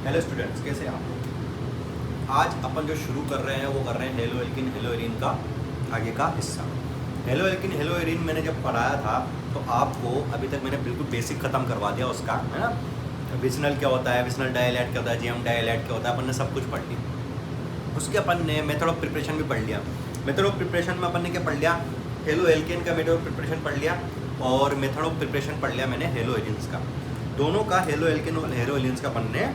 Hello students, कैसे हैं आप लोग। आज अपन जो शुरू कर रहे हैं वो कर रहे हैं हेलो एल्किन हेलो एरीन का आगे का हिस्सा। हेलो एल्किन हेलो एरीन मैंने जब पढ़ाया था तो आपको अभी तक मैंने बिल्कुल बेसिक ख़त्म करवा दिया उसका, है ना। विजनल क्या होता है, विजनल डायलैट क्या होता है, जीएम डायलैट क्या होता है, अपन ने सब कुछ पढ़ लिया। उसके अपन ने मेथड ऑफ प्रिपरेशन भी पढ़ लिया। मेथड ऑफ प्रिपरेशन में अपन ने क्या पढ़ लिया, हेलो एल्केन का मेथड ऑफ प्रिपरेशन पढ़ लिया और मेथड ऑफ प्रिपरेशन पढ़ लिया मैंने हेलो एलियंस का। दोनों का हेलो एल्केन और हेलो एलियंस का अपन ने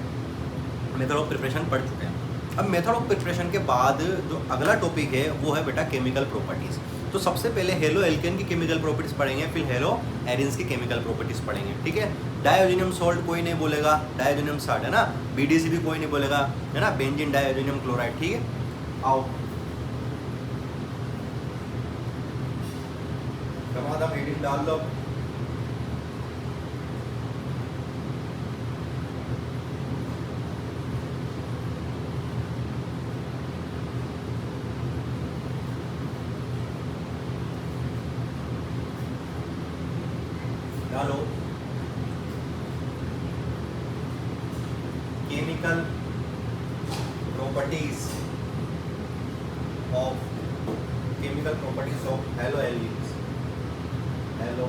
मेथड ऑफ प्रिपरेशन पढ़ चुके हैं। अब मेथड ऑफ प्रिपरेशन के बाद जो अगला टॉपिक है वो है बेटा केमिकल प्रॉपर्टीज़। तो सबसे पहले हेलो एल्केन की केमिकल प्रॉपर्टीज़ पढ़ेंगे, फिर हेलो एरिन्स की केमिकल प्रॉपर्टीज़ पढ़ेंगे, ठीक है। डायोजेनियम सॉल्ट कोई नहीं बोलेगा, डायोजेनियम सॉल्ट है ना। बीडीसी भी कोई नहीं बोलेगा, है ना। बेंजीन डायोजेनियम क्लोराइड, ठीक है। आओ टमाटर मीटिंग डाल लो। डालो chemical properties of haloalkanes. Hello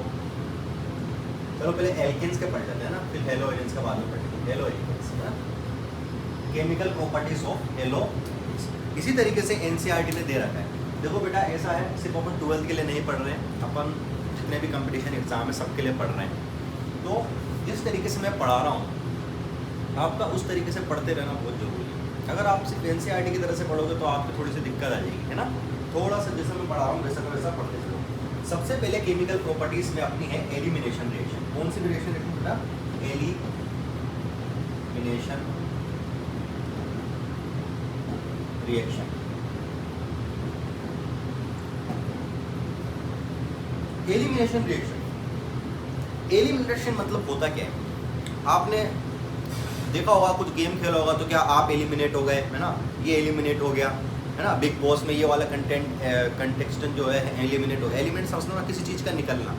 चलो पहले एल्केन्स के पढ़ लेते हैं ना, फिर हेलो एलियंस का बाद में पढ़ेंगे। हेलो एल्केन्स है ना, केमिकल प्रॉपर्टीज ऑफ हेलो। इसी तरीके से एनसीईआरटी ने दे रखा है। देखो बेटा ऐसा है, सिर्फ अपन 12th के लिए नहीं पढ़ रहे हैं, अपन जितने भी कंपटीशन एग्जाम है सबके लिए पढ़ रहे हैं। तो जिस तरीके से मैं पढ़ा रहा हूँ आपका उस तरीके से पढ़ते रहना बहुत ज़रूरी है। अगर आप सिर्फ एनसीईआरटी की तरह से पढ़ोगे तो आपको थोड़ी सी दिक्कत आ जाएगी, है ना। थोड़ा सा जैसे मैं पढ़ा रहा हूँ वैसा वैसा पढ़ते चलो। सबसे पहले केमिकल प्रॉपर्टीज में अपनी है एलिमिनेशन रिएक्शन। कौन सी रिएक्शन देखो बेटा, elimination reaction. Elimination reaction, elimination मतलब होता क्या है। आपने देखा होगा, कुछ गेम खेला होगा तो क्या आप एलिमिनेट हो गए, है ना। ये एलिमिनेट हो गया, है ना। बिग बॉस में ये वाला कंटेस्टेंट जो है एलिमिनेट हो गया। एलिमिनेट समझना किसी चीज़ का निकलना।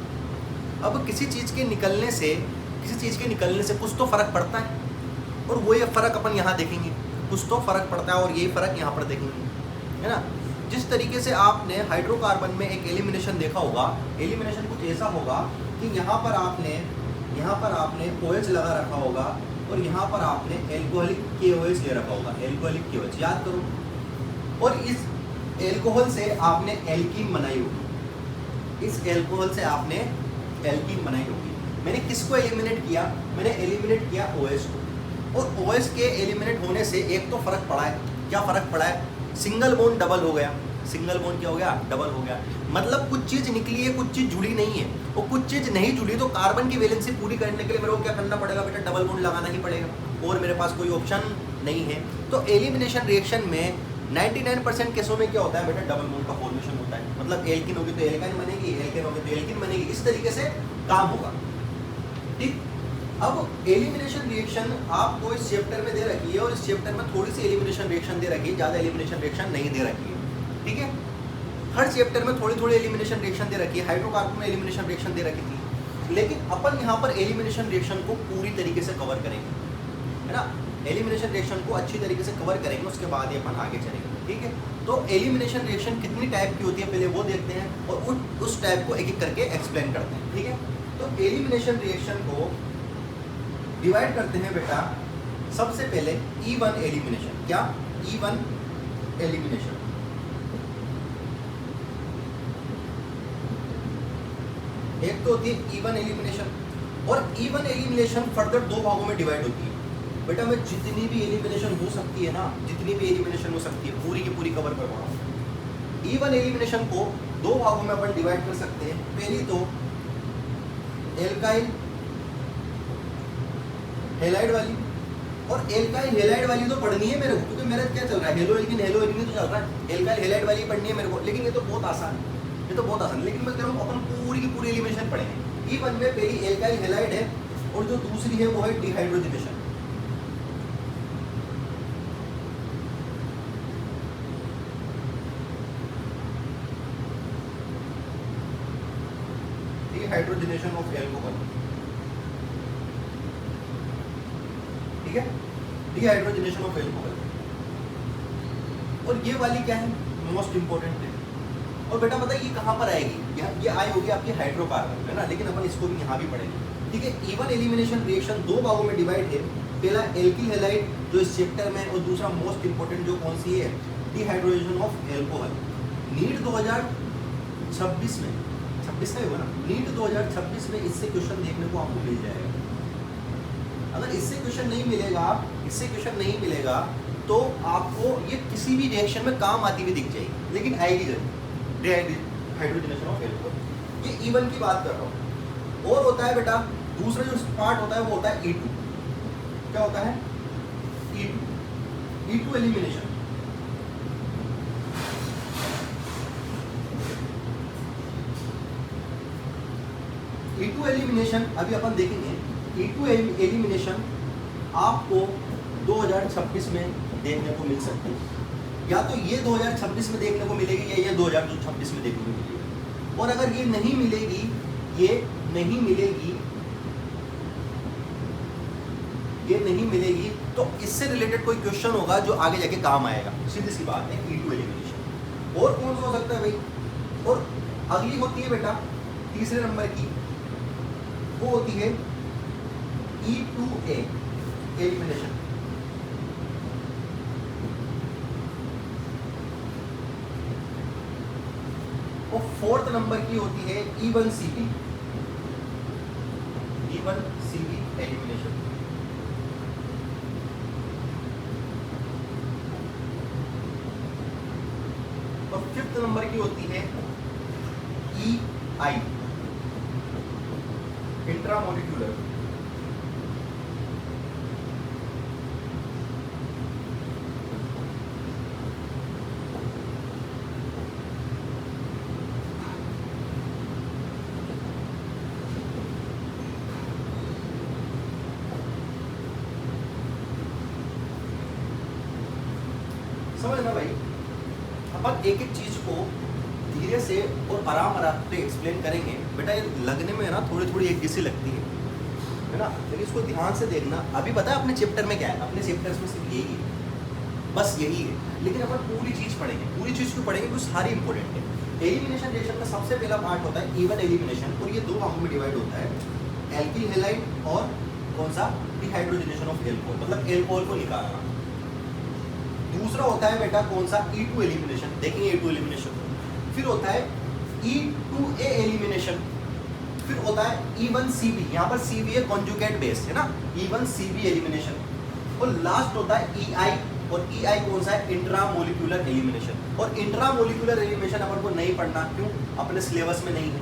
अब किसी चीज़ के निकलने से कुछ तो फ़र्क पड़ता है, और वो ये फ़र्क अपन यहाँ देखेंगे। कुछ तो फ़र्क पड़ता है और ये फ़र्क यहाँ पर देखेंगे, है ना। जिस तरीके से आपने हाइड्रोकार्बन में एक एलिमिनेशन देखा होगा, एलिमिनेशन कुछ ऐसा होगा कि यहाँ पर आपने OH लगा रखा होगा और यहाँ पर आपने एल्कोहलिक KOH ले रखा होगा, एल्कोहलिक KOH याद करो। और इस एल्कोहल से आपने एल्कीन बनाई होगी, इस एल्कोहल से आपने एल्कीन बनाई होगी। मैंने किसको एलिमिनेट किया, मैंने एलिमिनेट किया OH को। और OH के एलिमिनेट होने से एक तो फ़र्क पड़ा है। क्या फ़र्क पड़ा है, सिंगल बॉन्ड डबल हो गया। सिंगल बॉन्ड क्या हो गया, डबल हो गया। मतलब कुछ चीज़ निकली है, कुछ चीज़ जुड़ी नहीं है। और कुछ चीज़ नहीं जुड़ी तो कार्बन की वैलेंसी पूरी करने के लिए मेरे को क्या करना पड़ेगा बेटा, डबल बॉन्ड लगाना ही पड़ेगा, और मेरे पास कोई ऑप्शन नहीं है। तो एलिमिनेशन रिएक्शन में 99% केसों में क्या होता है बेटा, डबल बॉन्ड का फॉर्मेशन होता है। मतलब एल्किन होगी तो एल्काइन बनेगी, एल्केन होगी तो एल्किन बनेगी। इस तरीके से काम होगा, ठीक। अब एलिमिनेशन रिएक्शन आपको इस चैप्टर में दे रखी है, और इस चैप्टर में थोड़ी सी एलिमिनेशन रिएक्शन दे रखी है, ज़्यादा एलिमिनेशन रिएक्शन नहीं दे रखी है, ठीक है। हर चैप्टर में थोड़ी थोड़ी एलिमिनेशन रिएक्शन दे रखी है। हाइड्रोकार्बन में एलिमिनेशन रिएक्शन दे रखी थी, लेकिन अपन यहाँ पर एलिमिनेशन रिएक्शन को पूरी तरीके से कवर करेंगे, है ना। एलिमिनेशन रिएक्शन को अच्छी तरीके से कवर करेंगे, उसके बाद ही अपन आगे चलेंगे, ठीक है। तो एलिमिनेशन रिएक्शन कितनी टाइप की होती है पहले वो देखते हैं, और उस टाइप को एक एक करके एक्सप्लेन करते हैं, ठीक है। तो एलिमिनेशन रिएक्शन को डिवाइड करते हैं बेटा, सबसे पहले E1 एलिमिनेशन। क्या, E1 एलिमिनेशन। एक तो होती है E1 एलिमिनेशन, और E1 एलिमिनेशन फर्दर दो भागों में डिवाइड होती है बेटा। मैं जितनी भी एलिमिनेशन हो सकती है ना, जितनी भी एलिमिनेशन हो सकती है पूरी की पूरी कवर कर रहा हूँ। E1 एलिमिनेशन को दो भागों में अपन डिवाइड कर सकते हैं। पहली तो एल्काइल हेलाइड वाली, और एल्काइल हेलाइड वाली तो पढ़नी है मेरे को, क्योंकि मेरा क्या चल रहा है, हेलो एल्किन तो चल रहा है। एल्काइल हेलाइड वाली पढ़नी है मेरे को, लेकिन ये तो बहुत आसान है, ये तो बहुत आसान है। लेकिन मैं कह रहा हूँ अपन पूरी की पूरी एलिमिनेशन पढ़ेंगे। E1 में पहली एल्काइल हेलाइड है, और जो दूसरी है वो है डिहाइड्रोजनेशन। डिहाइड्रोजनेशन ऑफ एल्कोहल, ठीक है। Dehydrogenation of alcohol. और ये वाली क्या है, मोस्ट इंपॉर्टेंट है। और बेटा पता है ये कहाँ पर आएगी, ये आई होगी आपकी हाइड्रोकार्बन, है ना, लेकिन अपन इसको भी यहाँ भी पढ़ेंगे, ठीक है। इवन एलिमिनेशन रिएक्शन दो भागों में डिवाइड है, पहला एल्किल हैलाइड जो इस चैप्टर में, और दूसरा मोस्ट इंपॉर्टेंट जो कौन सी है, डिहाइड्रोजनेशन ऑफ एल्कोहल। नीट 2026 में, 26 का ही होगा ना, नीट 2026 में इससे क्वेश्चन देखने को आपको मिल जाएगा। अगर इससे क्वेश्चन नहीं मिलेगा, इससे क्वेश्चन नहीं मिलेगा तो आपको ये किसी भी रिएक्शन में काम आती हुई दिख जाएगी, लेकिन आएगी जरूर, डिहाइड्रोजनेशन ऑफ एल्कोहल। ये E1 की बात कर रहा हूँ। और होता है बेटा दूसरा जो पार्ट होता है वो होता है E2। क्या होता है, E2 एलिमिनेशन। E2 एलिमिनेशन अभी अपन देखेंगे। E2 एलिमिनेशन आपको 2026 में देखने को मिल सकती है, या तो ये 2026 में देखने को मिलेगी या ये 2026 में देखने को मिलेगी। और अगर ये नहीं मिलेगी, ये नहीं मिलेगी, ये नहीं मिलेगी, तो इससे रिलेटेड कोई क्वेश्चन होगा जो आगे जाके काम आएगा, सीधी सी बात है। E2 elimination. और कौन सा हो सकता है भाई, और अगली होती है बेटा तीसरे नंबर की, वो होती है E2A एलिमिनेशन। और फोर्थ नंबर की होती है E1CB एलिमिनेशन। और फिफ्थ नंबर की होती है EI इंट्रामोलिक्यूलर। समझना भाई, अपन एक एक चीज को धीरे से और आराम से एक्सप्लेन करेंगे। बेटा ये लगने में ना थोड़ी थोड़ी एक जैसी लगती है ना, लेकिन इसको ध्यान से देखना। अभी पता है अपने चैप्टर में क्या है, अपने चैप्टर्स में सिर्फ यही है, बस यही है, लेकिन अपन पूरी चीज पढ़ेंगे, पूरी चीज क्यों पढ़ेंगे क्योंकि सारी इंपॉर्टेंट है। एलिमिनेशन रिएक्शन का सबसे पहला पार्ट होता है E1 एलिमिनेशन, और ये दो भागों में डिवाइड होता है, एल्किल हैलाइड और कौन सा, डिहाइड्रोजनेशन ऑफ एल्कोहल, मतलब एल्कोहल को निकालना। दूसरा होता है बेटा कौन सा, E2 एलिमिनेशन, देखेंगे E2 एलिमिनेशन। फिर होता है E2A एलिमिनेशन, फिर होता है E1CB, यहाँ पर CB है कॉन्जुगेट बेस है ना, E1CB एलिमिनेशन। और लास्ट होता है EI, और EI कौन सा है, इंट्रामोलिक्यूलर एलिमिनेशन। और इंट्रामोलिक्यूलर एलिमिनेशन अपन को नहीं पढ़ना, क्यों, अपने सिलेबस में नहीं है,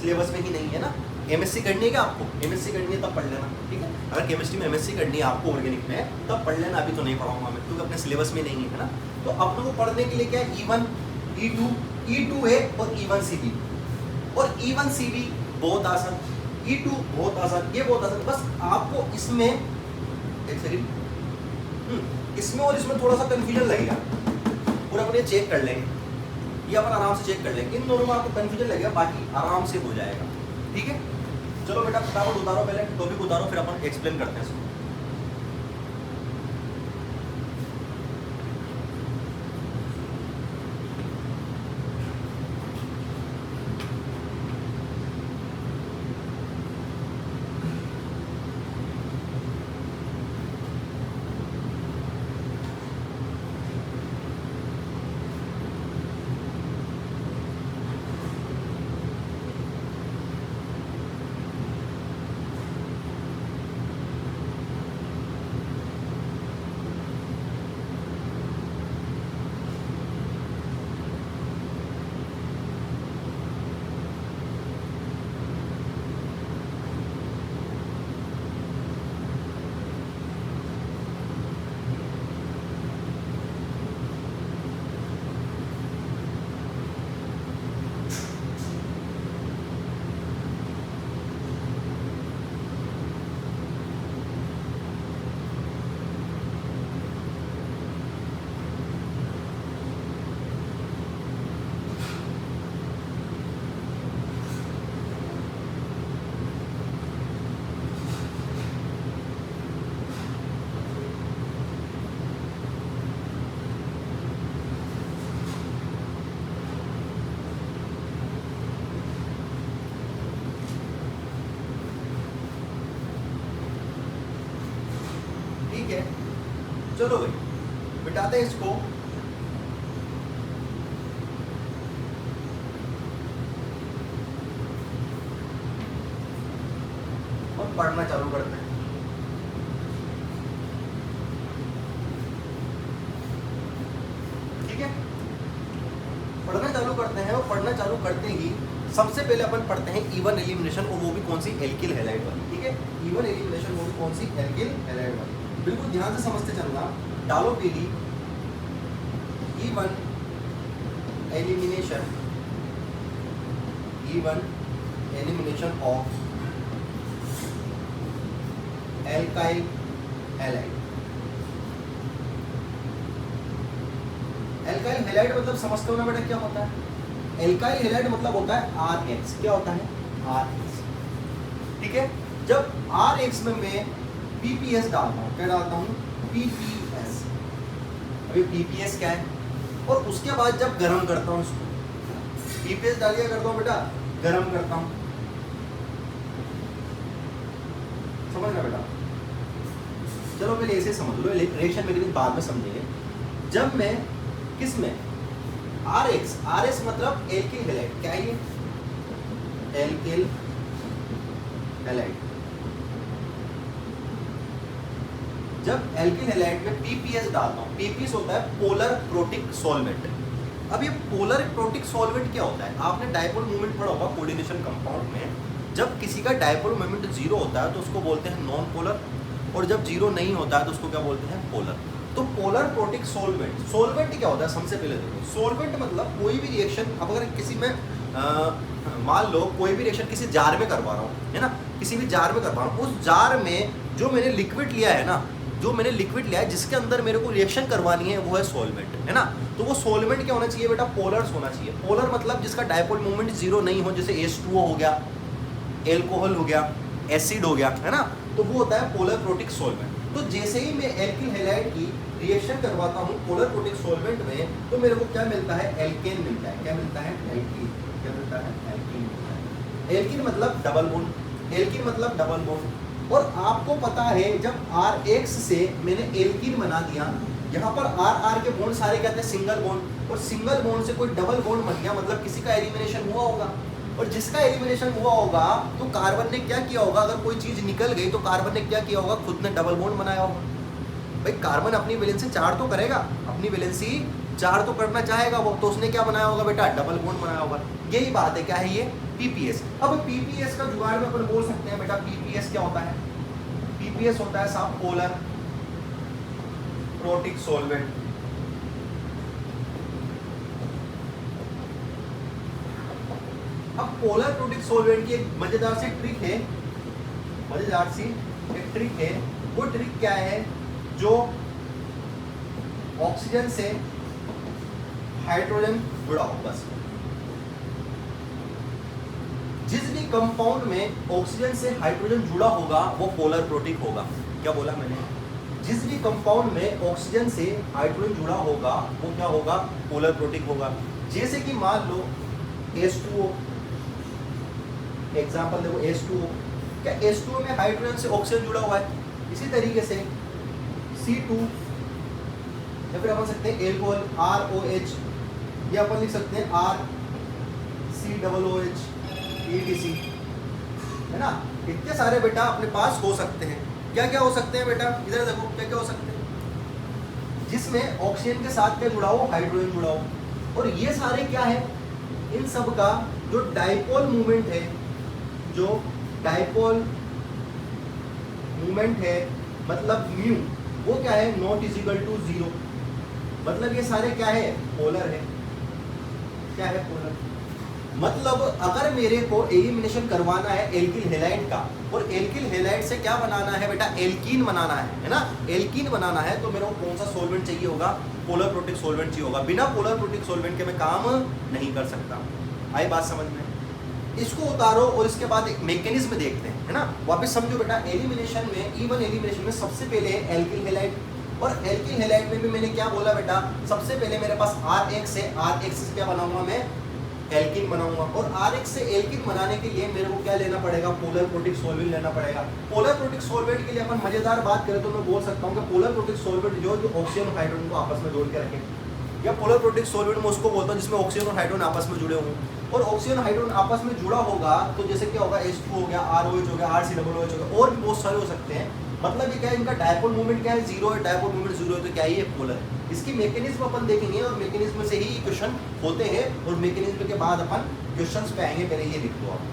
सिलेबस में ही नहीं है ना। MSc करनी है क्या आपको, MSc करनी है तब पढ़ लेना, ठीक है। अगर केमिस्ट्री में MSc करनी है आपको, ऑर्गेनिक में, तब पढ़ लेना, अभी तो नहीं पढ़ाऊंगा मैं क्योंकि अपने सिलेबस में नहीं है ना। तो अपने को पढ़ने के लिए क्या है, E1, E2, E2A और E1CB। और E1CB बहुत आसान, E2 बहुत आसान, ये बहुत आसान। बस आपको इसमें एक सेकंड, इसमें और इसमें थोड़ा सा कंफ्यूजन लगेगा, और अपन ये चेक कर लेंगे, ये अपन आराम से चेक कर लेंगे। इन दोनों में आपको कंफ्यूजन लगेगा, बाकी आराम से हो जाएगा, ठीक है। चलो बेटा फटाफट उतारो, पहले टॉपिक उतारो, फिर अपन एक्सप्लेन करते हैं इसको। ठीक है, चलो भाई मिटाते हैं इसको। और पढ़ना चालू करते हैं। ठीक है, पढ़ना चालू करते हैं। और पढ़ना चालू करते ही सबसे पहले अपन पढ़ते हैं इवन एलिमिनेशन, और वो भी कौन सी, एल्किल हैलाइड वाली। ठीक है, इवन एलिमिनेशन वो भी कौन सी, एल्किल हैलाइड वाली। बिल्कुल ध्यान से समझते चलना। डालो पीली even elimination, even elimination of alkyl halide. Alkyl halide मतलब समझते हो ना बेटा क्या होता है? एल्काइल हैलाइड मतलब होता है RH। क्या होता है? RH। ठीक है, जब RH में मैं PPS डालता हूँ, क्या डालता हूँ? PPS। अभी PPS क्या है? और उसके बाद जब गर्म करता हूँ उसको, PPS डालिए करता हूँ बेटा, गर्म करता हूँ। समझना बेटा? चलो पहले ऐसे समझ लो, रिएक्शन मेरी बाद में समझेंगे। जब मैं किस में, RH मतलब एल्किल हैलाइड। क्या है ये? Alkyl halide. जब एल्किल हैलाइड में PPS डालता हूँ, PPS होता है पोलर प्रोटिक सॉल्वेंट। अब ये पोलर प्रोटिक सॉल्वेंट क्या होता है? आपने डायपोल मूवमेंट पढ़ा होगा कोऑर्डिनेशन कंपाउंड में। जब किसी का डायपोल मूवमेंट 0 होता है तो उसको बोलते हैं नॉन पोलर, और जब 0 नहीं होता है तो उसको क्या बोलते हैं? पोलर। तो पोलर प्रोटिक सॉल्वेंट, सॉल्वेंट क्या होता है? सबसे पहले देखो, सॉल्वेंट मतलब कोई भी रिएक्शन, अब अगर किसी में मान लो कोई भी रिएक्शन किसी जार में करवा रहा हूँ, है ना, किसी भी जार में करवा रहा हूँ, उस जार में जो मैंने लिक्विड लिया है ना, जो मैंने लिक्विड लिया है जिसके अंदर मेरे को रिएक्शन करवानी है, वो है सॉल्वेंट, है ना। तो वो सॉल्वेंट क्या होना चाहिए बेटा? पोलर्स होना चाहिए। पोलर मतलब जिसका डायपोल मूवमेंट 0 नहीं हो, जैसे H2O हो गया, एल्कोहल हो गया, एसिड हो गया, है ना, तो वो होता है पोलर प्रोटिक सॉल्वेंट। तो जैसे ही मैं एल्किल हैलाइड की रिएक्शन करवाता हूँ पोलर प्रोटिक सॉल्वेंट में, तो मेरे को क्या मिलता है? एल्केन मिलता है। क्या मिलता है? एल्कीन। क्या मिलता है? एल्कीन मिलता है। एल्कीन मतलब डबल बॉन्ड, एल्कीन मतलब डबल बॉन्ड। और आपको पता है जब RH से मैंने एल्कीन बना दिया, यहाँ पर R के बॉन्ड सारे कहते हैं सिंगल बॉन्ड, और सिंगल बॉन्ड से कोई डबल बॉन्ड बन गया, मतलब किसी का एलिमिनेशन हुआ होगा। और जिसका एलिमिनेशन हुआ होगा तो कार्बन ने क्या किया होगा? अगर कोई चीज निकल गई तो कार्बन ने क्या किया होगा? खुद ने डबल बॉन्ड बनाया होगा। भाई कार्बन अपनी वैलेंसी 4 तो करेगा, अपनी वैलेंसी 4 तो करना चाहेगा वो, तो उसने क्या बनाया होगा बेटा? डबल बॉन्ड बनाया होगा। यही बात है। क्या है ये? PPS। अब PPS का जुगाड़ में अपन बोल सकते हैं बेटा, PPS क्या होता है? PPS होता है साहब पोलर प्रोटिक सॉल्वेंट। अब पोलर प्रोटिक सॉल्वेंट की एक मजेदार सी ट्रिक है, मजेदार सी एक ट्रिक है। वो ट्रिक क्या है? जो ऑक्सीजन से हाइड्रोजन जुड़ा हो, बस जिस भी कंपाउंड में ऑक्सीजन से हाइड्रोजन जुड़ा होगा वो पोलर प्रोटिक होगा। क्या बोला मैंने? जिस भी कंपाउंड में ऑक्सीजन से हाइड्रोजन जुड़ा होगा वो क्या होगा? पोलर प्रोटिक होगा। जैसे कि मान लो H2O, एग्जाम्पल देखो H2O, क्या H2O में हाइड्रोजन से ऑक्सीजन जुड़ा हुआ है? इसी तरीके से C2, या फिर अपन सकते हैं एल्कोहल ROH, या अपन लिख सकते हैं RCOOH ETC, है ना। इतने सारे बेटा अपने पास हो सकते हैं। क्या क्या हो सकते हैं बेटा? इधर देखो क्या क्या हो सकते हैं, जिसमें ऑक्सीजन के साथ क्या जुड़ा हो? हाइड्रोजन जुड़ा हो। और ये सारे क्या है? इन सब का जो डाइपोल मूवमेंट है, जो डाइपोल मूवमेंट है मतलब म्यू, वो क्या है? Not equal to 0। मतलब ये सारे क्या है? पोलर है। क्या है? पोलर। मतलब अगर मेरे को एलिमिनेशन करवाना है एल्किल हैलाइड का, और एल्किल हैलाइड से क्या बनाना है बेटा? एल्कीन बनाना है ना। एल्कीन बनाना है तो मेरे को कौन सा सॉल्वेंट चाहिए होगा? पोलर प्रोटिक सॉल्वेंट चाहिए होगा। बिना पोलर प्रोटिक सॉल्वेंट के मैं काम नहीं कर सकता। आई बात समझ में? इसको उतारो और इसके बाद एक मैकेनिज्म देखते हैं, है ना। वापस समझो बेटा, एलिमिनेशन में, इवन एलिमिनेशन में सबसे पहले एल्किल हैलाइड, और एल्किल हैलाइड में भी मैंने क्या बोला बेटा? सबसे पहले मेरे पास RH से क्या बनाऊंगा मैं? एल्किन बनाऊंगा, और आरएक्स से एल्किन बनाने के लिए मेरे को क्या लेना पड़ेगा, पोलर प्रोटिक सॉल्वेंट लेना पड़ेगा। पोलर प्रोटिक सॉल्वेंट के लिए अपन मजेदार बात करें तो मैं बोल सकता हूँ कि पोलर प्रोटिक सॉल्वेंट जो ऑक्सीजन और हाइड्रोजन को आपस में जोड़ के रखें, या पोलर प्रोटिक सॉल्वेंट मैं उसको बोलता हूँ जिसमें ऑक्सीजन और हाइड्रोजन आपस में जुड़े हों, और ऑक्सीजन हाइड्रोजन आपस में जुड़ा होगा तो जैसे क्या होगा, H2 हो गया, ROH हो गया, RCOOH हो गया, और भी बहुत सारे हो सकते हैं। मतलब ये क्या है, इनका डायपोल मूवमेंट क्या है, जीरो है, डायपोल मूवमेंट जीरो है, तो क्या ये पोलर है। इसकी मैकेनिज्म अपन देखेंगे और मैकेनिज्म से ही क्वेश्चन होते हैं, और मैकेनिज्म के बाद अपन क्वेश्चंस पे आएंगे। पहले ये लिख दो आप।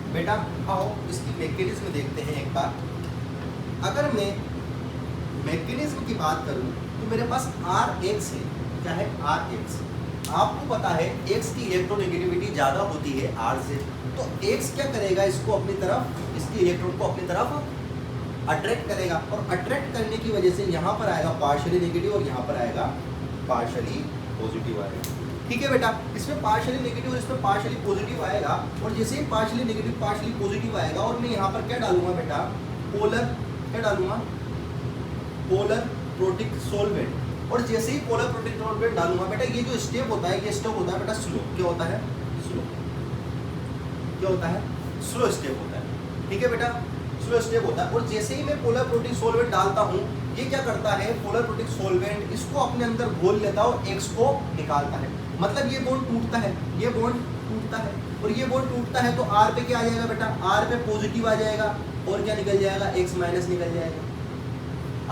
बेटा आओ इसकी मैकेनिज्म देखते हैं एक बार। अगर मैं मैकेनिज्म की बात करूं तो मेरे पास Rx है। क्या है, Rx। आपको पता है X की इलेक्ट्रोनेगेटिविटी ज़्यादा होती है R से, तो X क्या करेगा, इसको अपनी तरफ, इसकी इलेक्ट्रॉन को अपनी तरफ अट्रैक्ट करेगा, और अट्रैक्ट करने की वजह से यहाँ पर आएगा पार्शियली नेगेटिव और यहाँ पर आएगा पार्शियली पॉजिटिव आएगा। ठीक है बेटा, इसमें पार्शियली नेगेटिव और इसमें पार्शियली पॉजिटिव आएगा, और जैसे ही पार्शियली नेगेटिव पार्शियली पॉजिटिव आएगा, और मैं यहाँ पर क्या डालूंगा बेटा, पोलर, क्या डालूंगा, पोलर प्रोटिक सॉल्वेंट। और जैसे ही पोलर प्रोटिक सॉल्वेंट डालूंगा बेटा, ये जो स्टेप होता है, ये स्टेप होता है बेटा स्लो। क्या होता है, स्लो। क्या होता है, स्लो स्टेप होता है। ठीक है बेटा, स्लो स्टेप होता है। और जैसे ही मैं पोलर प्रोटिक सॉल्वेंट डालता हूँ, ये क्या करता है, पोलर प्रोटिक सॉल्वेंट इसको अपने अंदर घोल लेता है और एक्स को निकालता है। मतलब ये बॉन्ड टूटता है, ये बॉन्ड टूटता है, और ये बॉन्ड टूटता है तो R पे क्या आ जाएगा बेटा, R पे पॉजिटिव आ जाएगा, और क्या निकल जाएगा, X माइनस निकल जाएगा।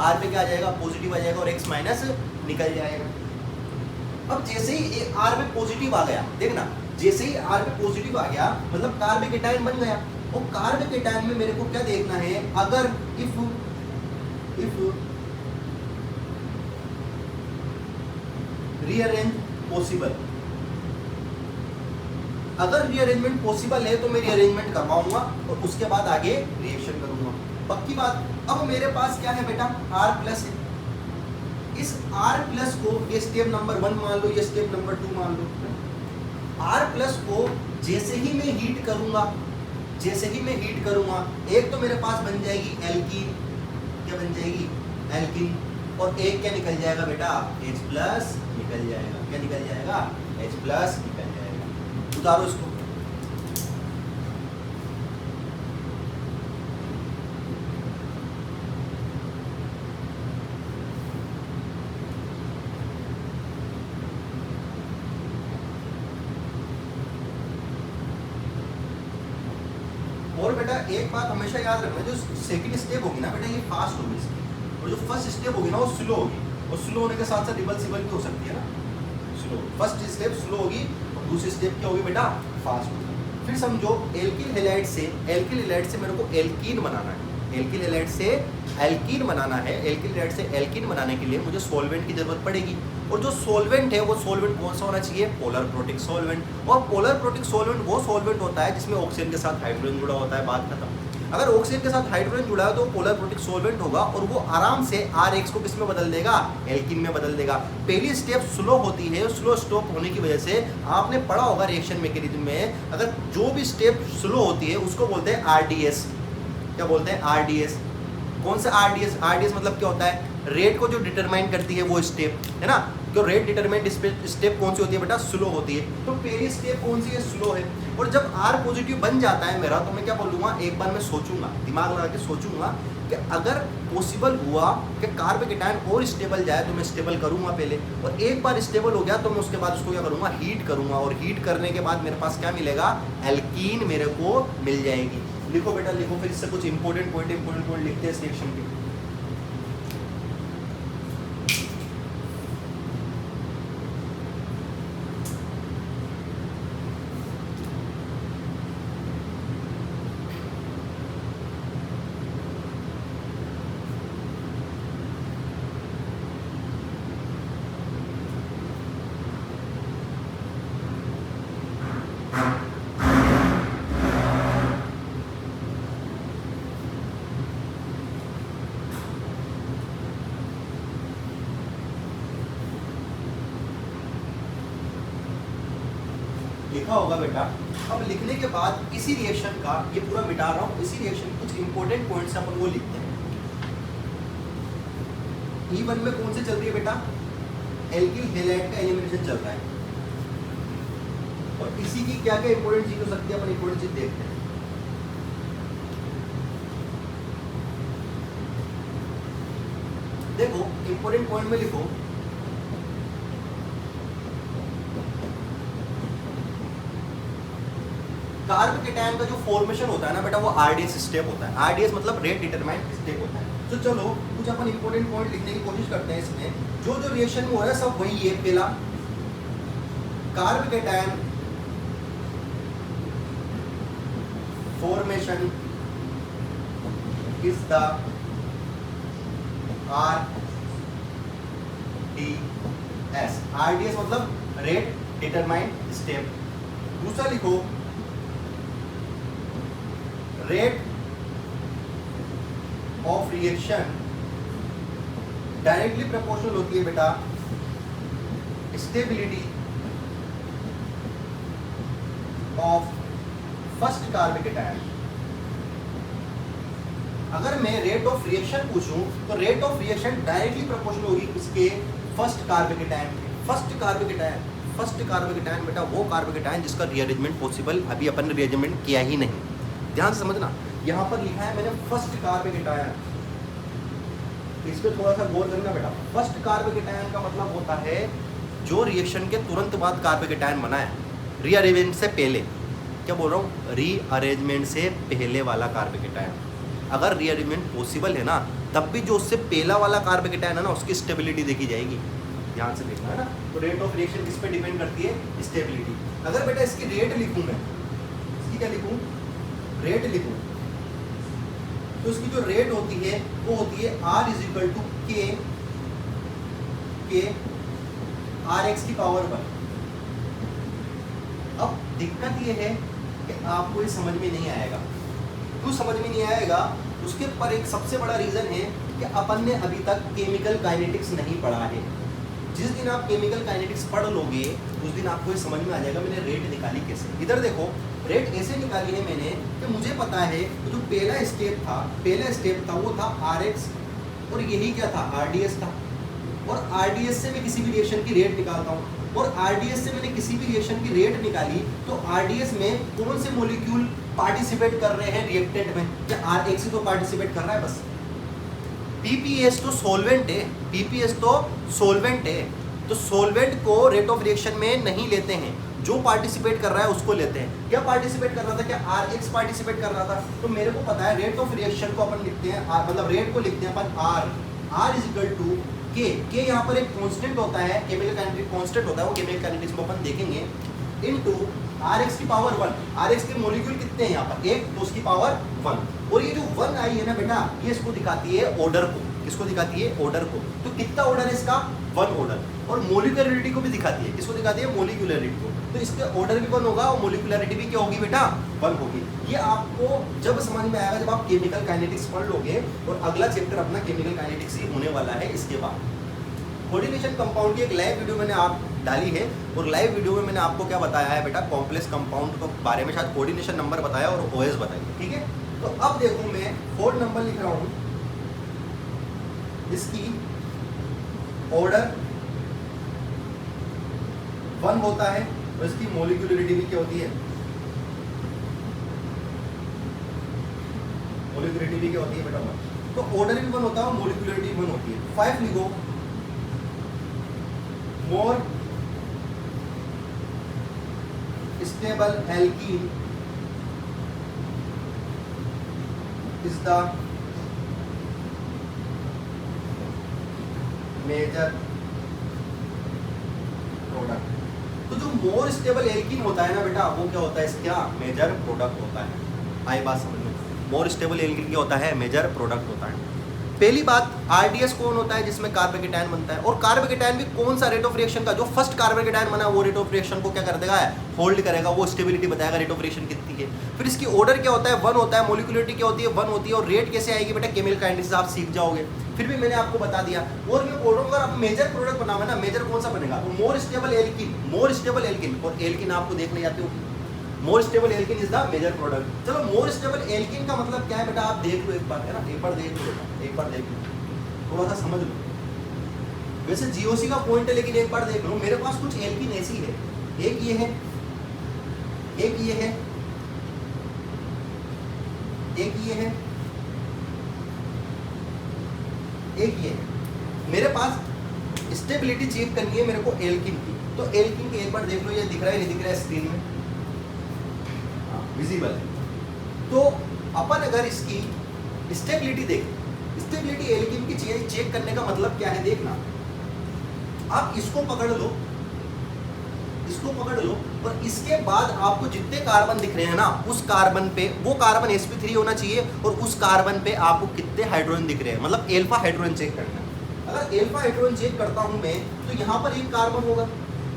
R पे क्या आ जाएगा, पॉजिटिव आ जाएगा, और X माइनस निकल जाएगा। अब जैसे ही R पे पॉजिटिव आ गया, देखना, जैसे ही R पे पॉजिटिव आ गया मतलब कार्बोकेटायन बन गया। और कार्बोकेटायन में मेरे को क्या देखना है, अगर इफ रीअरेंज पॉसिबल, अगर रीअरेंजमेंट पॉसिबल है तो मैं रीअरेंजमेंट करवाऊंगा और उसके बाद आगे रिएक्शन करूंगा। पक्की बात। अब मेरे पास क्या है बेटा, R प्लस है। इस R प्लस को ये स्टेप नंबर 1 मान लो, ये स्टेप नंबर 2 मान लो। R प्लस को जैसे ही मैं हीट करूंगा, जैसे ही मैं हीट करूंगा, एक तो मेरे पास बन जाएगी एल्कीन। क्या बन जाएगी, एल्कीन। और एक क्या निकल जाएगा बेटा, H प्लस निकल जाएगा। क्या निकल जाएगा, H प्लस निकल जाएगा। उतारो इसको। और बेटा एक बात हमेशा याद रखना, जो सेकंड स्टेप होगी ना बेटा, ये फास्ट होगी इसकी, और जो फर्स्ट स्टेप होगी ना वो स्लो होगी, और स्लो होने के साथ साथ रिवर्सिबल भी हो सकती है ना। स्लो, फर्स्ट स्टेप स्लो होगी और दूसरी स्टेप क्या होगी बेटा, फास्ट होगी। फिर समझो एल्किल हैलाइड से, एल्किल हैलाइड से मेरे को एल्कीन बनाना है, एल्किल हैलाइड से एल्कीन बनाना है। एल्किल हैलाइड से एल्कीन बनाने के लिए मुझे सॉल्वेंट की जरूरत पड़ेगी, और जो सॉल्वेंट है वो सॉल्वेंट कौन सा होना चाहिए, पोलर प्रोटिक सॉल्वेंट। और पोलर प्रोटिक सॉल्वेंट वो सॉल्वेंट होता है जिसमें ऑक्सीजन के साथ हाइड्रोजन जुड़ा होता है, बात खत्म। अगर ऑक्सीजन के साथ हाइड्रोजन जुड़ा है तो पोलर प्रोटिक सॉल्वेंट होगा, और वो आराम से Rx को किस में बदल देगा, एल्कीन में बदल देगा। पहली स्टेप स्लो होती है, स्लो स्टॉप होने की वजह से आपने पढ़ा होगा रिएक्शन मैकेनिज्म में, अगर जो भी स्टेप स्लो होती है उसको बोलते हैं RDS। क्या बोलते हैं, RDS। कौन सा RDS, RDS मतलब क्या होता है, रेट को जो डिटरमाइन करती है वो स्टेप है ना। जो रेट डिटरमाइंड स्टेप कौन सी होती है बेटा, स्लो होती है। तो पहली स्टेप कौन सी है, स्लो है। और जब R पॉजिटिव बन जाता है मेरा, तो मैं क्या बोलूँगा, एक बार मैं सोचूंगा, दिमाग लगा के सोचूंगा कि अगर पॉसिबल हुआ कि कार्बोकेटायन और स्टेबल जाए तो मैं स्टेबल करूंगा पहले, और एक बार स्टेबल हो गया तो मैं उसके बाद उसको क्या करूंगा, हीट करूंगा, और हीट करने के बाद मेरे पास क्या मिलेगा, एल्कीन मेरे को मिल जाएगी। लिखो बेटा लिखो, फिर इससे कुछ इंपॉर्टेंट पॉइंट लिखते हैं इस रिएक्शन के। लिखा होगा बेटा, अब लिखने के बाद इसी रिएक्शन का, ये पूरा मिटा रहा हूँ, इसी रिएक्शन के कुछ इंपॉर्टेंट पॉइंट्स अपन वो लिखते हैं। E1 में कौन से चल रही है बेटा, एल्किल हैलाइड का एलिमिनेशन चल रहा है, और इसी की क्या क्या इंपॉर्टेंट चीज हो सकती है, अपन इंपॉर्टेंट चीज देखते हैं। देखो इंपॉर्टेंट पॉइंट में लिखो, कार्ब केटायन का जो फॉर्मेशन होता है ना बेटा, वो आरडीएस स्टेप होता है। आरडीएस मतलब रेट डिटरमाइंड स्टेप होता है। तो चलो कुछ अपन इंपॉर्टेंट पॉइंट लिखने की कोशिश करते हैं। इसमें जो जो रिएक्शन में हो रहा है सब वही है। पहला, carb cation formation is the RDS. RDS मतलब रेट डिटरमाइंड स्टेप। दूसरा लिखो, rate of reaction directly proportional होती है बेटा stability of first carb cation. अगर मैं रेट ऑफ रिएक्शन पूछूं तो rate of reaction directly proportional होगी इसके फर्स्ट कार्ब केटायन के। फर्स्ट कार्ब केटायन बेटा वो कार्ब केटायन जिसका रीअरेंजमेंट पॉसिबल, अभी अपन ने रीअरेंजमेंट किया ही नहीं। ध्यान से समझना, यहाँ पर लिखा है मैंने फर्स्ट कार्ब केटायन, इस पे थोड़ा सा गौर करना बेटा। फर्स्ट कार्ब केटायन का मतलब होता है जो रिएक्शन के तुरंत बाद कार्ब केटायन बना है, रीअरेंजमेंट से पहले। क्या बोल रहा हूँ, रीअरेंजमेंट से पहले वाला कार्ब केटायन। अगर रीअरेंजमेंट पॉसिबल है ना, तब भी जो उससे पहला वाला कार्ब केटायन है ना, उसकी स्टेबिलिटी देखी जाएगी। ध्यान से देखना है ना। तो रेट ऑफ रिएक्शन किस पे डिपेंड करती है, स्टेबिलिटी। अगर बेटा इसकी रेट लिखूँ मैं, इसकी क्या लिखूँ, रेट लिखूँ, तो इसकी जो रेट होती है वो होती है R इज इक्वल टू के आर एक्स की पावर 1। अब दिक्कत ये है कि आपको ये समझ में नहीं आएगा। क्यों समझ में नहीं आएगा, उसके पर एक सबसे बड़ा रीजन है कि अपन ने अभी तक केमिकल काइनेटिक्स नहीं पढ़ा है। जिस दिन आप केमिकल काइनेटिक्स पढ़ लोगे उस दिन आपको ये समझ में आ जाएगा मैंने रेट निकाली कैसे। इधर देखो, रेट ऐसे निकाली है मैंने कि मुझे पता है कि जो पहला स्टेप था वो था RX, और यही क्या था, RDS था। और RDS से मैं किसी भी रिएक्शन की रेट निकालता हूँ, और RDS से मैंने किसी भी रिएक्शन की रेट निकाली तो RDS में कौन से मॉलिक्यूल पार्टिसिपेट कर रहे हैं रिएक्टेंट में, क्या RX ही तो पार्टिसिपेट कर रहा है बस। PPS तो सॉल्वेंट है, तो सॉल्वेंट को रेट ऑफ रिएक्शन में नहीं लेते हैं, जो पार्टिसिपेट कर रहा है उसको लेते हैं। क्या पार्टिसिपेट कर रहा था, क्या RX पार्टिसिपेट कर रहा था। तो मेरे को पता है रेट ऑफ रिएक्शन को अपन लिखते हैं मतलब रेट को लिखते हैं अपन R इज इक्वल टू के यहाँ पर एक कांस्टेंट होता है, केमिकल काइनेटिक कांस्टेंट होता है, वो केमिकल काइनेटिक्स में अपन देखेंगे, इनटू RX की पावर 1। RX के मॉलिक्यूल कितने हैं यहाँ पर, एक, तो उसकी पावर 1। और ये जो 1 आई है ना बेटा, ये इसको दिखाती है ऑर्डर को। किसको दिखाती है, ऑर्डर को। तो कितना ऑर्डर है इसका, 1 ऑर्डर। और मोलिकुलरिटी को भी दिखाती है, किसको दिखाती है, मोलिकुलरिटी को। तो इसके ऑर्डर भी 1 होगा और मोलिकुलरिटी भी क्या होगी बेटा, 1 होगी। ये आपको जब समझ में आएगा जब आप केमिकल काइनेटिक्स पढ़ लोगे, और अगला चैप्टर अपना केमिकल काइनेटिक्स ही होने वाला है इसके बाद। कोऑर्डिनेशन कंपाउंड की एक लाइव वीडियो मैंने आप डाली है, और लाइव वीडियो में मैंने आपको क्या बताया है बेटा, कॉम्प्लेक्स कंपाउंड के बारे में शायद कोऑर्डिनेशन नंबर बताया और OS बताई, ठीक है। तो अब देखो मैं 4 नंबर लिख रहा हूँ, इसकी ऑर्डर 1 होता है और इसकी मोलिकुलरिटी भी क्या होती है, मोलिकुलरिटी भी क्या होती है बेटा 1। तो ऑर्डर भी 1 होता है और मोलिकुलरिटी 1 होती है। 5 लिखो, more stable alkene is the major product. तो जो मोर स्टेबल एल्कीन होता है ना बेटा, वो क्या होता है, इसका मेजर प्रोडक्ट होता है। आई बात समझ में, मोर स्टेबल एल्कीन क्या होता है, मेजर प्रोडक्ट होता है। पहली बात, आरडीएस कौन होता है? जिसमें कार्बोकेटायन बनता है, और कार्बोकेटायन भी कौन सा रेट ऑफ रिएक्शन का, जो फर्स्ट कार्बोकेटायन बना वो रेट ऑफ रिएक्शन को क्या कर देगा, होल्ड करेगा, वो स्टेबिलिटी बताएगा रेट ऑफ रिएक्शन कितनी है। फिर इसकी ऑर्डर क्या होता है, 1 होता है, मोलिकुलरिटी क्या होती है, 1 होती है, और रेट कैसे आएगी बेटा, केमिकल काइनेटिक्स आप सीख जाओगे। फिर भी मैंने आपको बता दिया। और मैं बोल रहा हूँ, अगर आप मेजर प्रोडक्ट बनाओगे ना, मेजर कौन सा बनेगा, तो मोर स्टेबल एल्किन, और एल्किन आपको देखने आते हो, more stable alkene is the major product. चलो मोर स्टेबल एल्किन का मतलब क्या है बेटा, आप देख लो एक बार, है ना, एक बार देख लो, थोड़ा सा समझ लो। वैसे जीओसी का पॉइंट है, लेकिन एक बार देख लो, मेरे पास कुछ एल्किन ऐसी है, एक ये है, एक ये है, एक ये है, एक ये है। मेरे पास स्टेबिलिटी चेक करनी है मेरे को एल्किन की, तो एल्किन की एक बार देख लो, ये दिख रहा है नहीं दिख रहा है स्क्रीन में, विजिबल है। तो अपन अगर इसकी स्टेबिलिटी देखें, स्टेबिलिटी एल्किन की चेक करने का मतलब क्या है, देखना, आप इसको पकड़ लो, इसको पकड़ लो, और इसके बाद आपको जितने कार्बन दिख रहे हैं ना, उस कार्बन पे वो कार्बन sp3 होना चाहिए, और उस कार्बन पे आपको कितने हाइड्रोजन दिख रहे हैं, मतलब एल्फा हाइड्रोजन चेक करना है। अगर एल्फा हाइड्रोजन चेक करता हूं मैं, तो यहाँ पर एक कार्बन होगा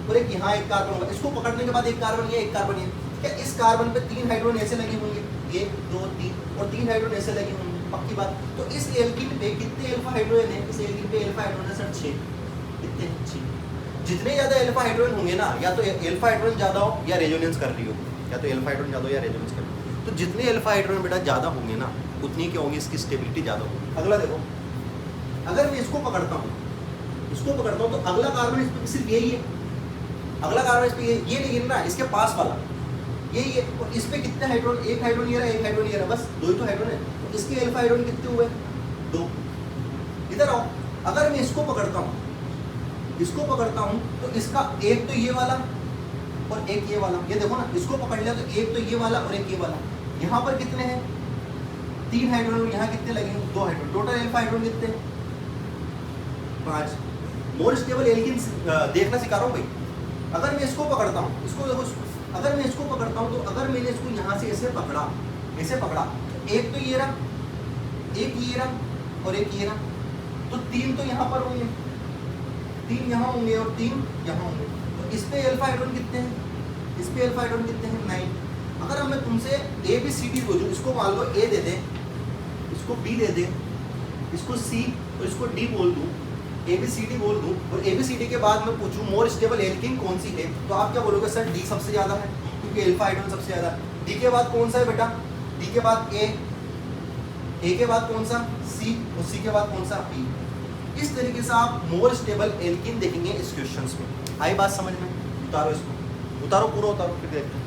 और एक यहाँ एक कार्बन होगा, इसको पकड़ने के बाद एक कार्बन ये, एक कार्बन ये, क्या इस कार्बन पे 3 हाइड्रोजन ऐसे लगे होंगे, 1 2 3, और 3 हाइड्रोजन ऐसे लगे होंगे, पक्की बात। तो इस एल्किन पे कितने अल्फा हाइड्रोजन है, इस एल्किन पे अल्फा हाइड्रोजन सर 6, कितने 6। जितने ज्यादा अल्फा हाइड्रोजन होंगे ना, या तो अल्फा हाइड्रोजन ज्यादा हो या रेजोनेंस कर रही हो, या तो अल्फा हाइड्रोजन ज्यादा हो या रेजोनेंस कर रही हो, तो जितने अल्फा हाइड्रोजन बेटा ज्यादा होंगे ना, उतनी क्या होंगी, इसकी स्टेबिलिटी ज्यादा होगी। अगला देखो, अगर मैं इसको पकड़ता हूँ, तो अगला कार्बन इस पे सिर्फ यही है, अगला कार्बन इस पे ये नहीं गिर रहा, इसके पास वाला यही है, और इस पे कितने हाइड्रोजन, एक हाइड्रोजन ये रहा, एक हाइड्रोजन ये रहा, बस 2 ही तो हाइड्रोजन है। तो इसके अल्फा हाइड्रोजन कितने हुए, 2। इधर आओ, अगर मैं इसको पकड़ता हूँ, तो इसका एक तो ये वाला और एक ये वाला, ये देखो ना, इसको पकड़ लिया तो एक तो ये वाला और एक ये वाला, यहाँ पर कितने हैं, 3 हाइड्रोजन, यहाँ कितने लगे हैं, 2 हाइड्रोजन, टोटल अल्फा हाइड्रोजन कितने, 5। मोर स्टेबल एल्किन देखना सिखा रहा हूँ भाई। अगर मैं इसको पकड़ता हूँ, इसको देखो, अगर मैं इसको पकड़ता हूँ, तो अगर मैंने इसको यहाँ से ऐसे पकड़ा, तो एक तो ये रहा, एक ये रहा, और एक ये रहा, तो 3 तो यहाँ पर होंगे, 3 यहाँ होंगे और 3 यहाँ होंगे। तो इस पे अल्फा हाइड्रोजन कितने हैं, 9। अगर मैं तुमसे ए बी सी डी बोलूँ, इसको मान लो ए दे दें, इसको बी दे दें, इसको सी और इसको डी बोल दूँ, ए बी सी डी बोल दूँ, और ए बी सी डी के बाद मैं पूछूँ मोर स्टेबल एल्किन कौन सी है, तो आप क्या बोलोगे, सर डी सबसे ज़्यादा है, क्योंकि अल्फा हाइड्रोजन सबसे ज़्यादा। डी के बाद कौन सा है बेटा, डी के बाद ए के बाद कौन सा, सी, और सी के बाद कौन सा, बी। इस तरीके से आप मोर स्टेबल एल्किन देखेंगे इस क्वेश्चंस में। आई बात समझ में, उतारो इसको, उतारो पूरा उतारो, फिर देखते हैं।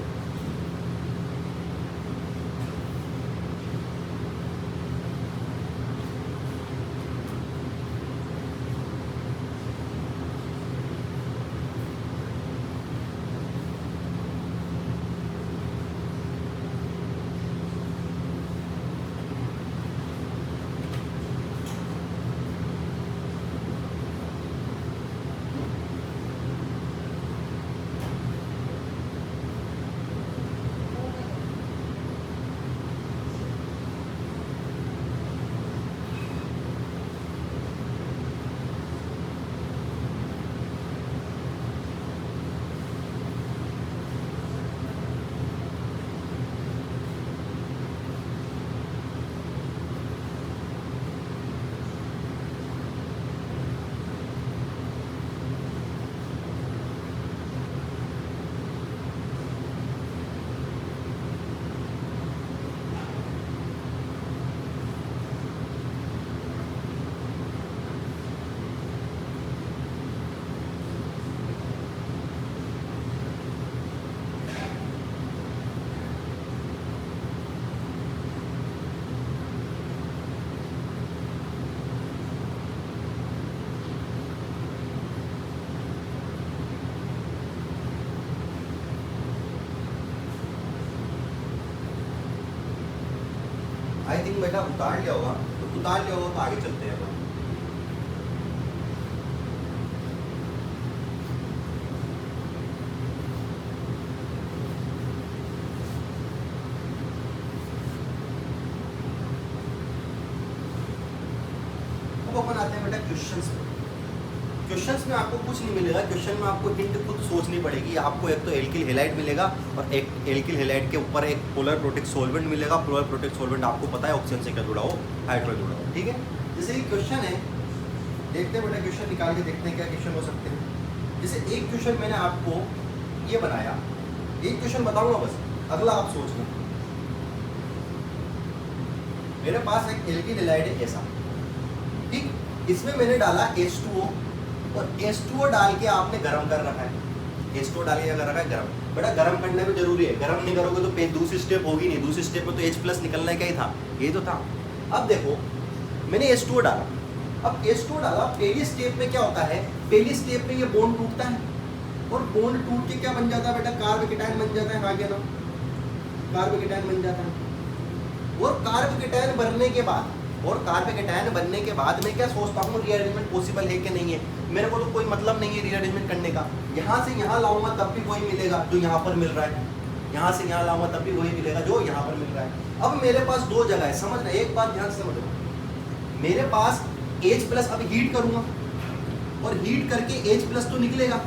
आई थिंक बेटा उतार लिया होगा, तो आगे चलते हैं। अपन आते हैं बेटा क्वेश्चंस में। क्वेश्चंस में आपको कुछ नहीं मिलेगा, क्वेश्चन में आपको हिंट खुद सोचनी पड़ेगी। आपको एक तो एल्किल हैलाइड मिलेगा और एक एल्किल हैलाइड के ऊपर एक पोलर प्रोटेक्ट सॉल्वेंट मिलेगा। पोलर प्रोटेक्ट सॉल्वेंट आपको पता है ऑक्सीजन से क्या जुड़ा हो, हाइड्रोजन जुड़ा हो, ठीक है। जैसे ये क्वेश्चन है, देखते हैं बेटा क्वेश्चन निकाल के देखते हैं क्या क्वेश्चन हो सकते हैं। जैसे एक क्वेश्चन मैंने आपको ये बनाया, एक क्वेश्चन बताऊंगा बस, अगला आप सोच लो। मेरे पास एक एल्किल हैलाइड है ऐसा, ठीक, इसमें मैंने डाला H2O और H2O डाल के आपने गर्म कर रखा है। H2O डाल के क्या कर रखा है, गर्म। बेटा गर्म करना भी जरूरी है, गर्म नहीं करोगे तो दूसरी स्टेप होगी नहीं। दूसरी स्टेप में तो H+ निकलना क्या ही था, ये तो था। अब देखो मैंने H2O डाला, अब H2O डाला, पहली स्टेप में क्या होता है, पहली स्टेप में ये बॉन्ड टूटता है और बॉन्ड टूट के क्या बन जाता है बेटा, कार्बोकेटायन बन जाता है। हाँ क्या ना, कार्बोकेटायन बन जाता है। और कार्बोकेटायन बनने के बाद, और कार्बोकेटायन बनने के बाद मैं क्या सोचता हूँ, रीअरेंजमेंट पॉसिबल है कि नहीं है। मेरे को तो कोई मतलब नहीं है रीअरेंजमेंट करने का। यहाँ से यहाँ लाऊंगा तब भी वही मिलेगा जो यहाँ पर मिल रहा है, यहाँ से यहाँ लाऊंगा तब भी वही मिलेगा जो यहाँ पर मिल रहा है। अब मेरे पास दो जगह है, समझना, एक बात ध्यान से समझो। मेरे पास H+ अब हीट करूँगा और हीट करके H+ तो निकलेगा।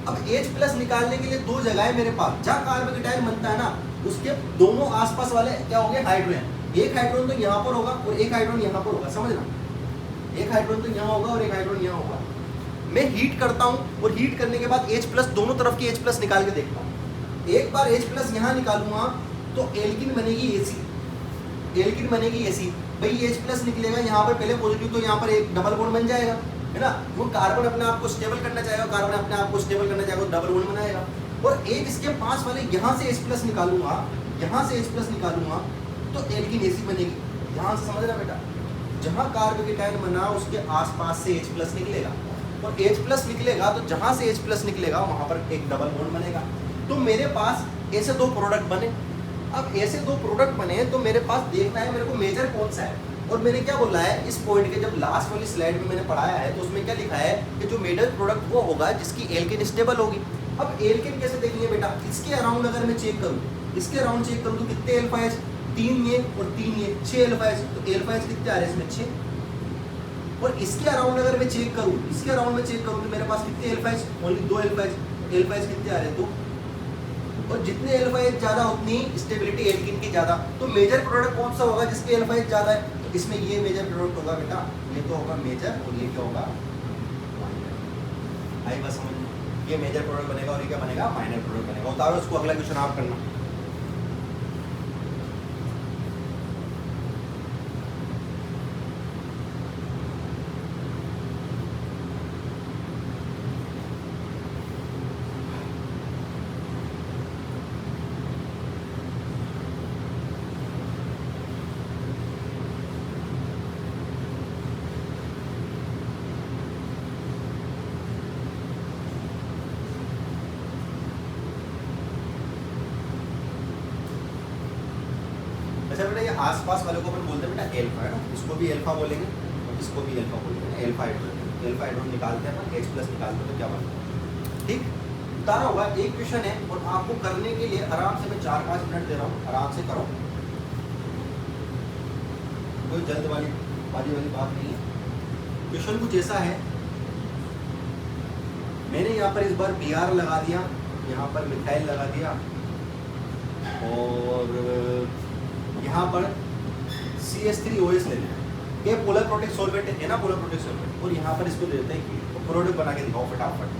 अब H+ निकालने के लिए दो जगह है मेरे पास, जहाँ कार्बोकेटायन बनता है ना, उसके दोनों आसपास वाले क्या होंगे, हाइड्रोजन। एक हाइड्रोजन तो यहाँ पर होगा और एक हाइड्रोजन यहाँ पर होगा, समझना। एक हाइड्रोजन तो यहाँ होगा और एक हाइड्रोजन यहाँ होगा। मैं हीट करता हूँ और हीट करने के बाद H+ दोनों तरफ की H+ निकाल के देखता हूँ। एक बार H+ यहाँ निकालूंगा तो एल्किन बनेगी AC, एल्किन बनेगी AC। भाई H+ निकलेगा यहाँ पर पहले पॉजिटिव, तो यहाँ पर एक डबल बॉन्ड बन जाएगा, है ना। वो कार्बन अपने आप को स्टेबल करना चाहेगा, कार्बन अपने आप को स्टेबल करना चाहेगा, डबल बॉन्ड बनाएगा। और एक इसके पास वाले यहाँ से H+ निकालूंगा, यहाँ से H+ निकालूंगा तो एल्किन AC बनेगी। ध्यान से समझना बेटा, जहाँ कार्बोकेटायन बना उसके आसपास से H+ निकलेगा और H+ निकलेगा तो जहाँ से H+ निकलेगा वहाँ पर एक डबल बॉन्ड बनेगा। तो मेरे पास ऐसे दो प्रोडक्ट बने। अब ऐसे दो प्रोडक्ट बने तो मेरे पास देखना है मेरे को मेजर कौन सा है। और मैंने क्या बोला है, इस पॉइंट के जब लास्ट वाली स्लाइड में मैंने पढ़ाया है तो उसमें क्या लिखा है कि जो मेजर प्रोडक्ट वो होगा जिसकी एल्किन स्टेबल होगी। अब एल्किन कैसे देखेंगे बेटा, इसके अराउंड अगर मैं चेक करूँ, इसके अराउंड चेक करूँ तो कितने अल्फा H, 3 ये और 3 ये, 6 अल्फा H। तो अल्फा H कितने आ रहे हैं इसमें, 6। और इसके अराउंड अगर मैं चेक करूँ, इसके अराउंड में चेक करूँ तो मेरे पास कितने alpha H, only 2 alpha H। Alpha H कितने आ रहे हैं, 2। और जितने अल्फा H ज़्यादा उतनी स्टेबिलिटी एल्किन की ज़्यादा। तो मेजर प्रोडक्ट कौन सा होगा जिसके अल्फा H ज़्यादा है, तो इसमें ये मेजर प्रोडक्ट होगा बेटा, ये तो होगा मेजर और ये क्या होगा, माइनर। आई बस समझ, ये मेजर प्रोडक्ट बनेगा और ये क्या बनेगा, माइनर प्रोडक्ट बनेगा। उतारो इसको, अगला क्वेश्चन आप करना। बेटा ये आसपास वाले को अपन बोलते हैं बेटा एल्फा, है ना। इसको भी एल्फा बोलेंगे और इसको भी एल्फा बोलेंगे, एल्फा हाइड्रोजन। एल्फा हाइड्रोजन निकालते हैं अपन, H+ निकालते हैं तो क्या बनता है, ठीक। उतारा होगा। एक क्वेश्चन है और आपको करने के लिए आराम से मैं 4-5 मिनट दे रहा हूँ, आराम से करो, कोई जल्दबाजी वाली बात नहीं है। क्वेश्चन कुछ ऐसा है, मैंने यहाँ पर इस बार Br लगा दिया, यहाँ पर मिथाइल लगा दिया और यहाँ पर CH3OH लेना है। ये पोलर प्रोटेक्ट सॉल्वेंट है ना, पोलर प्रोटेक्ट सॉल्वेंट। और यहाँ पर इसको देते हैं कि तो प्रोडक्ट बना के दिखाओ फटाफट।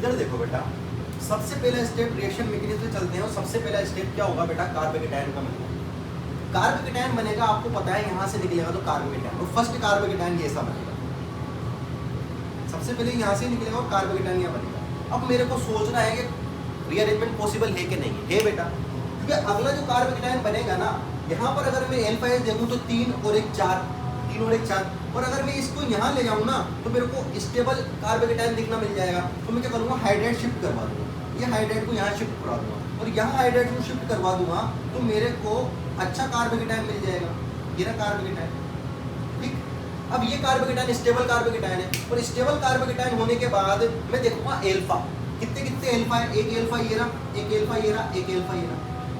इधर देखो बेटा, सबसे पहला स्टेप रिएक्शन मैकेनिज्म से चलते हैं और सबसे पहला स्टेप क्या होगा बेटा, कार्बोकेटायन का बनेगा। कार्बोकेटायन बनेगा, आपको पता है यहाँ से निकलेगा तो कार्बोकेटायन, और फर्स्ट कार्बोकेटायन ये ऐसा बनेगा, सबसे पहले यहाँ से निकलेगा और कार्बोकेटायन यहाँ बनेगा। अब मेरे को सोचना है कि रीअरेंजमेंट पॉसिबल है कि नहीं है बेटा, क्योंकि अगला जो कार्बोकेटायन बनेगा ना, यहाँ पर अगर मैं अल्फा एच देखूँ तो 3 और 1 4, 3 और 1 4, और अगर मैं इसको यहाँ ले जाऊँ ना तो मेरे को स्टेबल कार्बोकेटायन दिखना मिल जाएगा। तो मैं क्या करूँगा, हाइड्रेट शिफ्ट करवा दूँगा, ये हाइड्रेट को यहाँ शिफ्ट करवा दूँगा, और यहाँ हाइड्रेट को शिफ्ट करवा दूँगा तो मेरे को अच्छा कार्बोकेटायन मिल जाएगा, ये ना कार्बोकेटायन। ठीक, अब ये कार्बोकेटायन स्टेबल कार्बोकेटायन है, और स्टेबल कार्बोकेटायन होने के बाद मैं देखूँगा एल्फा, कितने कितने एल्फा है, एक एल्फा ये रहा, एक एल्फा ये रहा, एक एल्फा ये रहा।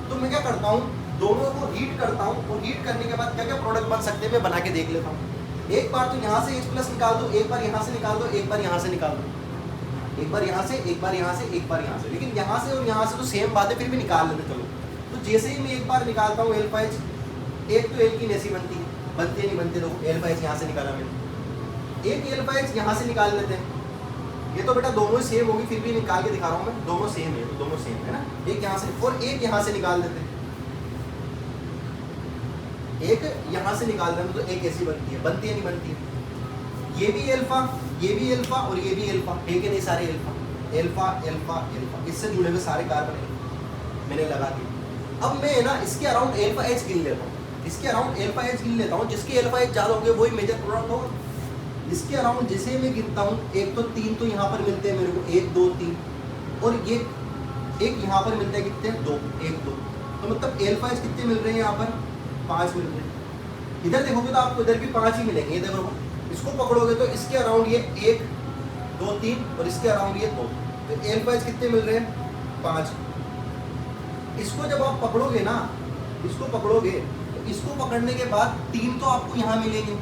तो मैं क्या करता हूँ, दोनों को हीट करता हूँ, और हीट करने के बाद क्या क्या प्रोडक्ट बन सकते हैं मैं बना के देख लेता हूँ। एक बार तो यहाँ से H प्लस निकाल दो, एक बार यहाँ से निकाल दो, एक बार यहाँ से निकाल दो, एक बार यहाँ से, एक बार यहाँ से, एक बार यहाँ से, लेकिन यहाँ से और यहाँ से तो सेम बात है, फिर भी निकाल लेते चलो। तो जैसे ही मैं एक बार निकालता हूँ एल्फा एच, एक तो एल्कीन ऐसी बनती है, बनती है नहीं बनती, देखो एल्फा एच यहाँ से निकाला मैंने, एक एल्फा एच यहाँ से निकाल लेते हैं। ये तो बेटा दोनों सेम होगी, फिर भी निकाल के दिखा रहा हूँ मैं, दोनों सेम है, दोनों सेम है ना। एक यहाँ से और एक यहाँ से निकाल देते हैं, एक यहाँ से निकाल देते तो एक ऐसी बनती है, बनती है नहीं बनती है। ये भी अल्फा, ये भी अल्फा और ये भी अल्फा, ठीक है नहीं, सारे अल्फा अल्फा अल्फा अल्फा, इससे जुड़े हुए सारे कार्बन मैंने लगा दिए। अब मैं ना इसके अराउंड अल्फा एच गिन लेता हूँ, इसके अराउंड अल्फा एच गिन लेता हूँ, जिसके अल्फा एच ज़्यादा होंगे वही मेजर प्रोडक्ट होगा। इसके अराउंड जैसे मैं गिनता हूँ, एक तो 3 तो यहाँ पर मिलते हैं मेरे को, 1 2 3, और ये एक यहाँ पर मिलता है कितने, 2 1 2, तो मतलब अल्फा एच कितने मिल रहे हैं यहाँ पर, 5 मिल रहे हैं। इधर देखोगे तो आपको इधर भी 5 ही मिलेंगे, ये देखो इसको पकड़ोगे तो इसके अराउंड ये 1 2 3 और इसके अराउंड ये 2, तो अल्फा एच कितने मिल रहे हैं, 5। इसको जब आप पकड़ोगे ना, इसको पकड़ोगे तो इसको पकड़ने के बाद 3 तो आपको यहाँ मिलेंगे,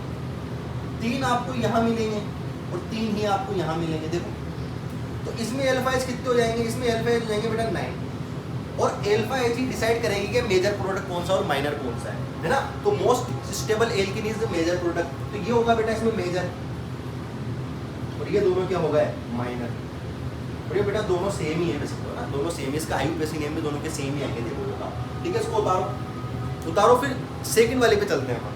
3 आपको यहाँ मिलेंगे और 3 ही आपको यहाँ मिलेंगे। देखो तो इसमें अल्फा एच कितने हो जाएंगे, इसमें अल्फा एच हो जाएंगे बेटा 9, और अल्फा एच ही डिसाइड करेंगे कि मेजर प्रोडक्ट कौन सा और माइनर कौन सा है ना। तो most stable alkene is the major product, तो ये होगा बेटा इसमें मेजर, और ये दोनों क्या होगा माइनर, और ये बेटा दोनों सेम ही है वैसे तो ना, दोनों सेम है, इसका आईयूपीएसी नेम भी दोनों के सेम ही आएंगे। देखो बेटा ठीक है, इसको उतारो उतारो, फिर सेकंड वाले पे चलते हैं।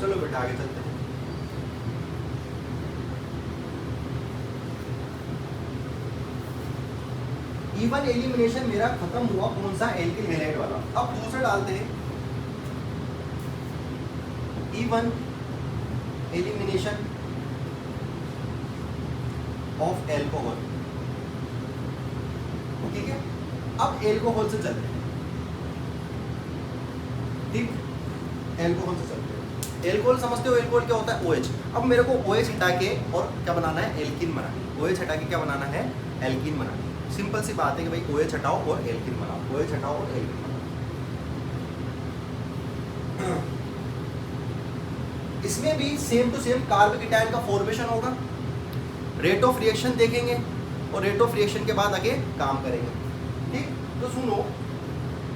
चलो बेटा आगे चलते हैं। इवन एलिमिनेशन मेरा खत्म हुआ, कौन सा, एल्किल हैलाइड वाला। अब दूसरा डालते हैं, इवन एलिमिनेशन ऑफ एल्कोहल। ठीक है, अब एल्कोहल से चलते हैं। ठीक, एल्कोहल से चलते हैं। एल्कोहल समझते हो, एल्कोहल क्या होता है, OH। अब मेरे को OH हटा के और क्या बनाना है, एल्कीन बनाना है। OH हटा के क्या बनाना है, एल्कीन बनाना है। सिंपल सी बात है कि भाई OH हटाओ और एल्कीन बनाओ, OH हटाओ और एल्कीन बनाओ। इसमें भी सेम टू सेम कार्बोकेटायन का फॉर्मेशन होगा, रेट ऑफ रिएक्शन देखेंगे और रेट ऑफ रिएक्शन के बाद आगे काम करेंगे। ठीक, तो सुनो,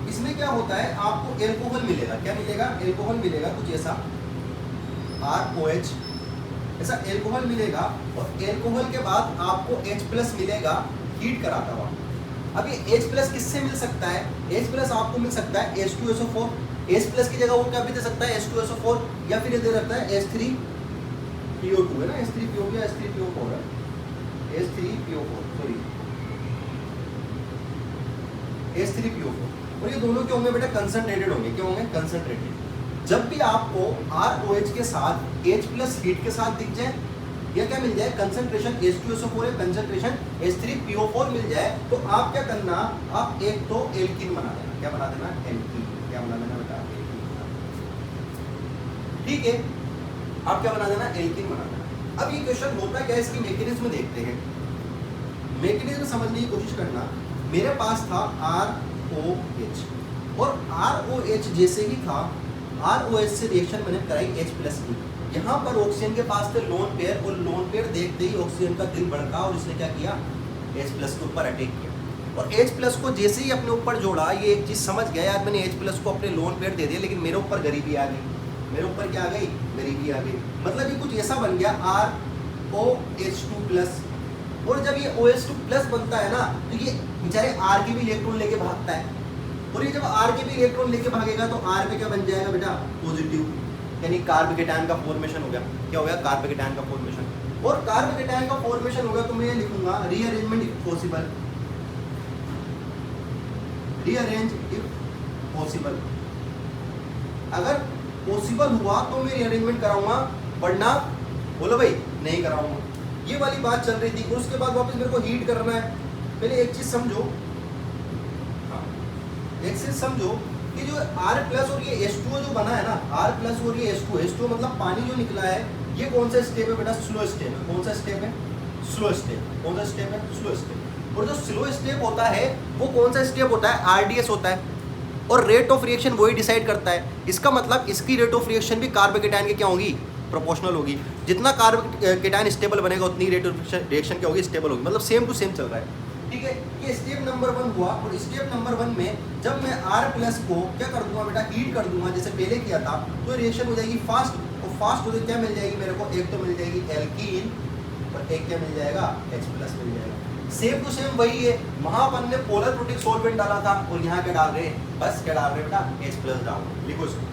इसमें क्या होता है, आपको एल्कोहल मिलेगा, क्या मिलेगा, एल्कोहल मिलेगा कुछ ऐसा, ROH ऐसा एल्कोहल मिलेगा, और एल्कोहल के बाद आपको H+ मिलेगा हीट कराता हुआ। अब ये H प्लस किससे मिल सकता है? H प्लस आपको मिल सकता है H2SO4। H प्लस की जगह वो क्या भी दे सकता है? H2SO4, या फिर ये दे सकता है H3PO2 है ना, H3PO या H3PO4 है, H3PO4 सॉरी H3PO4। और ये दोनों क्या होंगे बेटा? कंसंट्रेटेड होंगे। क्या होंगे? कंसंट्रेटेड। जब भी आपको ROH के साथ H प्लस हीट के साथ दिख जाए या क्या मिल जाए? कंसंट्रेशन H2SO4 है, कंसंट्रेशन H3PO4 मिल जाए, तो आप क्या करना? आप एक तो एल्कीन बना देना। क्या बना देना? एल्कीन। क्या बना देना बेटा? एल्कीन। ठीक है, आप क्या बना देना? एल्कीन बना देना। अब ये क्वेश्चन होता क्या है, इसकी मैकेनिज्म देखते हैं। मैकेनिज्म समझने की कोशिश करना। मेरे पास था ROH, और ROH जैसे ही था, ROH से रिएक्शन मैंने कराई H प्लस की। यहाँ पर ऑक्सीजन के पास थे लोन पेयर, और लोन पेयर देखते ही ऑक्सीजन का दिल भड़का और इसने क्या किया? H प्लस के ऊपर अटैक किया। और H प्लस को जैसे ही अपने ऊपर जोड़ा, ये एक चीज़ समझ गया यार, मैंने H प्लस को अपने लोन पेयर दे दिया, लेकिन मेरे ऊपर गरीबी आ गई। मेरे ऊपर क्या आ गई? गरीबी आ गई। मतलब ये कुछ ऐसा बन गया ROH2 प्लस। और जब ये OH2 प्लस बनता है ना, तो ये बेचारे R के भी इलेक्ट्रॉन लेके भागता है, और ये जब R के भी इलेक्ट्रॉन लेके भागेगा तो R पे क्या बन जाएगा बेटा? पॉजिटिव, यानी कार्बोकेटायन का फॉर्मेशन हो गया। क्या हो गया? कार्बोकेटायन का फॉर्मेशन। और कार्बोकेटायन का फॉर्मेशन होगा तो मैं लिखूंगा rearrangement if possible. Rearrange if possible. अगर पॉसिबल हुआ तो मैं रीअरेंजमेंट कराऊंगा, वरना बोलो भाई नहीं कराऊंगा। ये वाली बात चल रही थी। और उसके बाद वापस मेरे को हीट करना है। पहले एक चीज समझो, एक चीज समझो कि जो R प्लस और ये H2O जो बना है ना, R प्लस और ये H2O मतलब पानी जो निकला है, ये कौन सा स्टेप है बेटा? स्लो स्टेप है। कौन सा स्टेप है? Slow step. कौन सा स्टेप है? Slow step. और जो स्लो स्टेप होता है वो कौन सा स्टेप होता है? RDS होता है। और रेट ऑफ रिएक्शन वही डिसाइड करता है। इसका मतलब इसकी रेट ऑफ रिएक्शन भी कार्बोकेटायन की क्या होगी? प्रोपोर्शनल होगी। जितना कार्बोकेटायन स्टेबल बनेगा उतनी रेट ऑफ रिएक्शन क्या होगी? स्टेबल होगी। मतलब सेम टू सेम चल रहा है। ठीक है, ये स्टेप नंबर 1 हुआ। और स्टेप नंबर 1 में जब मैं R प्लस को क्या कर दूंगा बेटा? हीट कर दूंगा, जैसे पहले किया था, तो रिएक्शन हो जाएगी फास्ट। और फास्ट होते क्या मिल जाएगी मेरे को? एक तो मिल जाएगी एल्कीन, और एक क्या मिल जाएगा? H प्लस मिल जाएगा। सेम टू सेम वही है। वहां अपन ने पोलर प्रोटिक सॉल्वेंट डाला था, और यहाँ क्या डाल रहे हैं? बस क्या डाल रहे हैं बेटा? H प्लस डाल रहे हैं। लिखो इसको।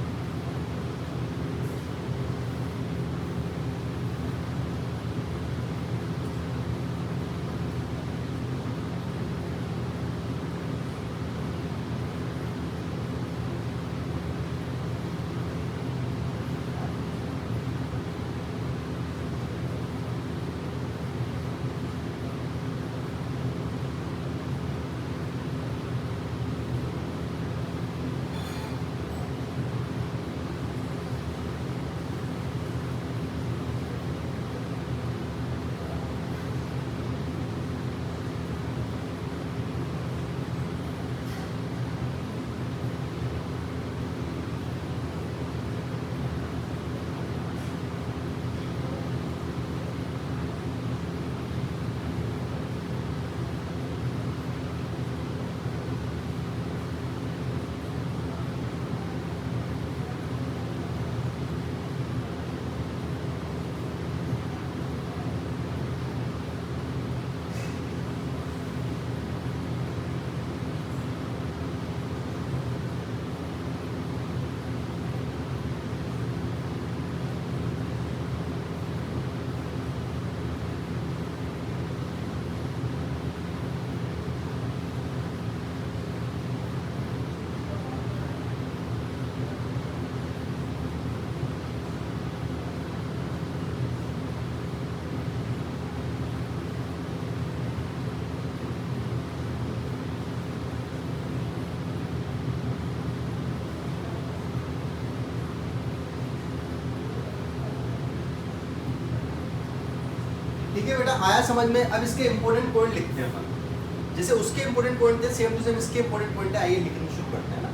ठीक है बेटा, आया समझ में? अब इसके इंपॉर्टेंट पॉइंट लिखते हैं अपन। जैसे उसके इंपॉर्टेंट पॉइंट थे, सेम टू सेम इसके इंपॉर्टेंट पॉइंट है। आइए लिखना शुरू करते हैं ना।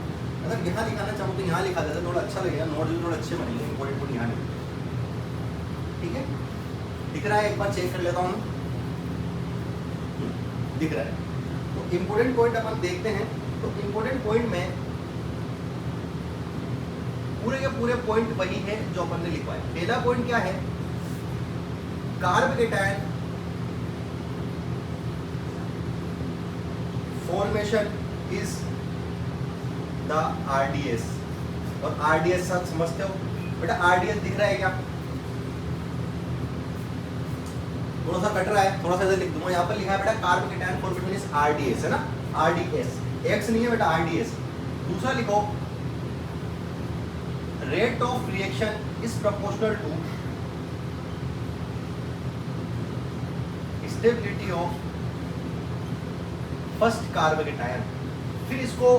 अगर यहाँ लिखाना चाहूँ तो यहाँ लिखा जाता है, थोड़ा अच्छा लगेगा, नोट भी थोड़ा अच्छे बनेंगे। इंपॉर्टेंट पॉइंट यहाँ लिखते हैं। ठीक है, दिख रहा है? एक बार चेक कर लेता हूँ। दिख रहा है। तो इंपॉर्टेंट पॉइंट अपन देखते हैं। तो इंपॉर्टेंट पॉइंट में पूरे के पूरे पॉइंट वही है जो अपन ने लिखवाए। पहला पॉइंट क्या है? Carbocation formation is the RDS। और RDS सब समझते हो बेटा, RDS दिख रहा है क्या? थोड़ा सा कट रहा है, थोड़ा सा इधर लिख दूंगा। यहाँ पर लिखा है बेटा कार्बोकेटायन फॉर्मेशन इज RDS, है ना, RDS, X नहीं है बेटा, RDS। दूसरा लिखो rate of reaction is proportional to stability of first carbocation. फिर इसको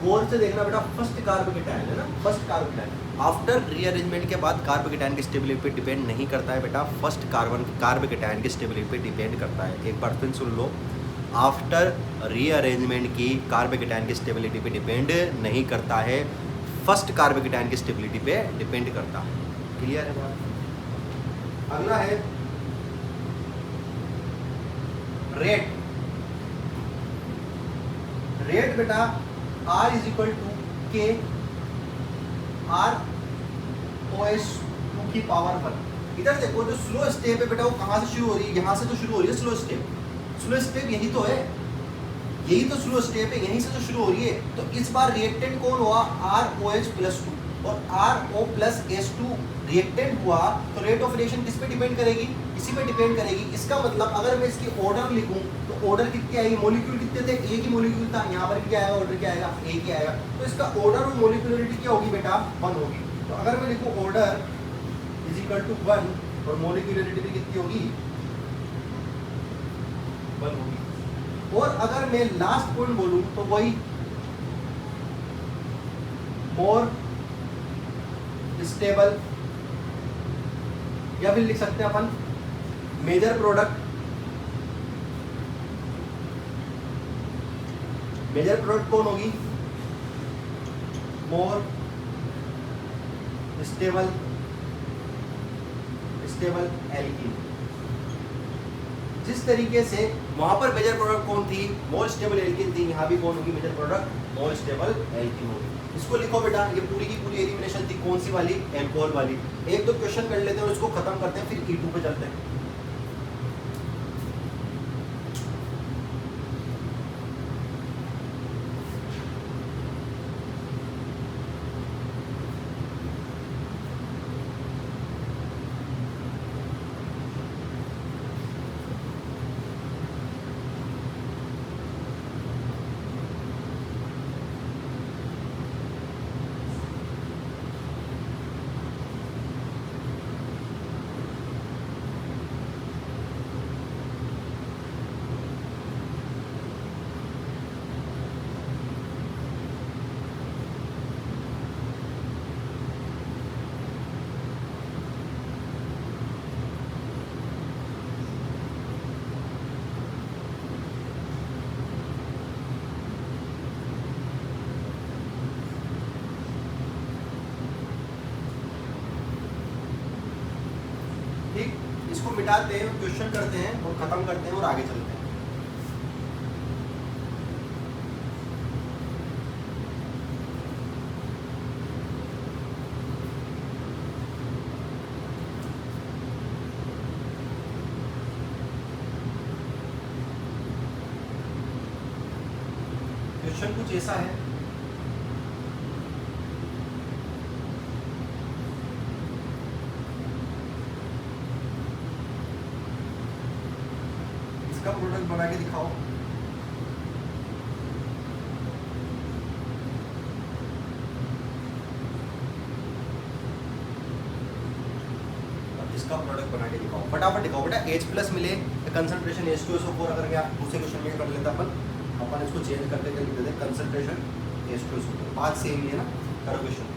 गौर से देखना बेटा, फर्स्ट कार्बोकेटायन है ना, फर्स्ट कार्बोकेटायन आफ्टर रीअरेंजमेंट के बाद कार्बोकेटायन की स्टेबिलिटी पे डिपेंड नहीं करता है बेटा, फर्स्ट कार्बोकेटायन की स्टेबिलिटी पे डिपेंड करता है। एक बार फिर सुन लो, आफ्टर रीअरेंजमेंट की कार्बोकेटायन की स्टेबिलिटी पे डिपेंड नहीं करता है, फर्स्ट कार्बोकेटायन की स्टेबिलिटी पे डिपेंड करता है। क्लियर है बात? अगला है रेट। रेट बेटा R इज इक्वल टू के R OH2 की पावर 1। इधर देखो जो स्लो स्टेप है बेटा वो कहाँ से शुरू हो रही है? यहाँ से तो शुरू हो रही है स्लो स्टेप। स्लो स्टेप यही तो है, यही तो स्लो स्टेप है, यहीं से तो शुरू हो रही है। तो इस बार रिएक्टेंट कौन हुआ? ROH+2 और RO+H2 रिएक्टेंट हुआ, तो रेट ऑफ रिएक्शन किस पे डिपेंड करेगी? इसी पे डिपेंड करेगी। इसका मतलब अगर मैं इसकी ऑर्डर लिखूं तो ऑर्डर कितनी आएगी? मॉलिक्यूल कितने थे? एक ही मॉलिक्यूल था, यहाँ पर भी क्या आएगा? ऑर्डर क्या आएगा? एक ही आएगा। तो इसका ऑर्डर और मॉलिक्यूलरिटी क्या होगी बेटा? 1 होगी। तो अगर मैं लिखूं ऑर्डर इज इक्वल टू 1 और मॉलिक्यूलरिटी भी कितनी होगी? 1 होगी। और अगर मैं लास्ट पॉइंट बोलूं तो वही मोर स्टेबल, या फिर लिख सकते हैं अपन मेजर प्रोडक्ट। मेजर प्रोडक्ट कौन होगी? मोर स्टेबल एल्कीन। जिस तरीके से वहां पर मेजर प्रोडक्ट कौन थी? मोर स्टेबल एल्कीन थी, यहाँ भी कौन होगी major product? More stable alkene होगी। इसको लिखो बेटा, ये पूरी की पूरी एलिमिनेशन थी कौन सी वाली? एल्कोहल वाली। एक दो क्वेश्चन कर लेते हैं और इसको खत्म करते हैं, फिर E2 पे चलते हैं। इसको मिटाते हैं, क्वेश्चन करते हैं और खत्म करते हैं और आगे चलते हैं। क्वेश्चन कुछ ऐसा है, इसका प्रोडक्ट बना के दिखाओ। इसका प्रोडक्ट बना के दिखाओ, फटाफट दिखाओ बेटा। H+ मिले कंसंट्रेशन H2SO4, अगर क्या दूसरे क्वेश्चन में कर लेता अपन इसको चेंज करके लिख देते हैं कंसंट्रेशन H2SO4। बात सेम ही है ना, करो क्वेश्चन।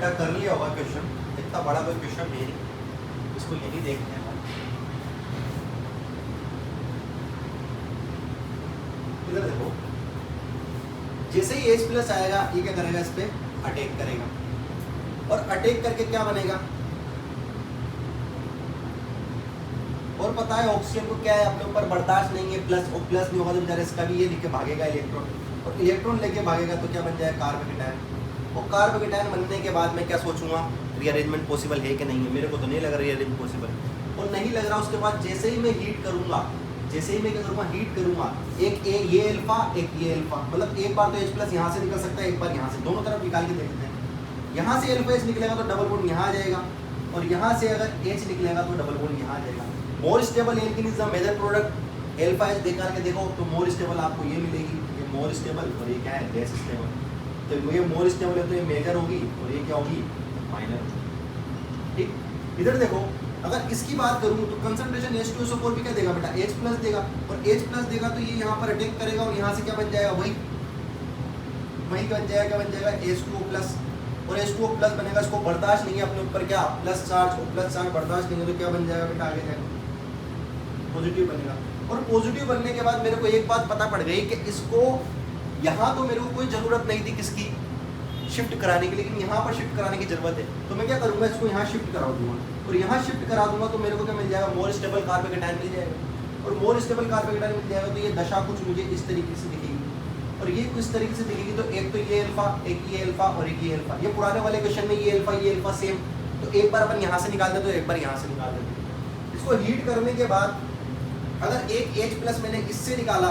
बेटा कर लिया होगा क्वेश्चन, इतना बड़ा कोई क्वेश्चन नहीं, इसको यही देखते हैं। इधर देखो, जैसे ही H प्लस आएगा ये क्या करेगा, इस पे अटैक करेगा, और अटैक करके क्या बनेगा, और पता है ऑक्सीजन को क्या है अपने ऊपर बर्दाश्त नहीं है, प्लस और प्लस नहीं होगा तो बेचारा इसका भी ये लेके भागेगा इलेक्ट्रॉन, और इलेक्ट्रॉन लेके भागेगा तो क्या बन जाएगा, कार्बोकेटायन। और कार्बोकेटायन बनने के बाद मैं क्या सोचूंगा, रीअरेंजमेंट पॉसिबल है कि नहीं है, मेरे को तो नहीं लग रहा रीअरेंजमेंट पॉसिबल, और नहीं लग रहा। उसके बाद जैसे ही मैं हीट करूंगा, जैसे ही मैं क्या करूंगा, हीट करूंगा, एक ये अल्फा एक ये अल्फा, मतलब एक बार तो H प्लस यहाँ से निकल सकता है, एक बार यहाँ से, दोनों तरफ निकाल के देखते हैं। यहाँ से अल्फा H निकलेगा तो डबल बॉन्ड यहाँ आ जाएगा, और यहाँ से अगर H निकलेगा तो डबल बॉन्ड यहाँ आ जाएगा। More stable alkene is the major product, alpha H देख करके देखो तो मोर स्टेबल आपको ये मिलेगी, ये मोर स्टेबल, और ये क्या है, लेस स्टेबल। तो ये मोर स्टेबल है तो ये मेजर होगी, और ये क्या होगी, माइनर होगी। ठीक, इधर देखो, अगर इसकी बात करूँ तो कंसंट्रेशन H2SO4 भी क्या देगा बेटा, H प्लस देगा, और H प्लस देगा तो ये यहाँ पर अटैक करेगा, और यहाँ से क्या बन जाएगा, वही बन जाएगा, क्या बन जाएगा, H2O प्लस, और H2O प्लस बनेगा, इसको बर्दाश्त नहीं है अपने ऊपर क्या, प्लस चार्ज, और प्लस चार्ज बर्दाश्त नहीं है तो क्या बन जाएगा बेटा, आगे जाएगा पॉजिटिव बनेगा। और पॉजिटिव बनने के बाद मेरे को एक बात पता पड़ गई कि इसको यहाँ तो मेरे को कोई ज़रूरत नहीं थी किसकी, शिफ्ट कराने की, लेकिन यहाँ पर शिफ्ट कराने की जरूरत है, तो मैं क्या करूँगा, इसको यहाँ शिफ्ट करा दूंगा, और यहाँ शिफ्ट करा दूंगा तो मेरे को क्या मिल जाएगा, मोर स्टेबल कार्बोकेटायन मिल जाएगा, और मोर स्टेबल कार्बोकेटायन मिल जाएगा तो ये दशा कुछ मुझे इस तरीके से दिखेगी, और ये कुछ तरीके से दिखेगी। तो एक तो ये अल्फा, एक ये अल्फा, और एक ये अल्फा, ये पुराने वाले क्वेश्चन में ये अल्फा सेम, तो एक बार अपन यहाँ से निकाल देते, तो एक बार यहाँ से निकाल देते। इसको हीट करने के बाद अगर एक H प्लस मैंने इससे निकाला,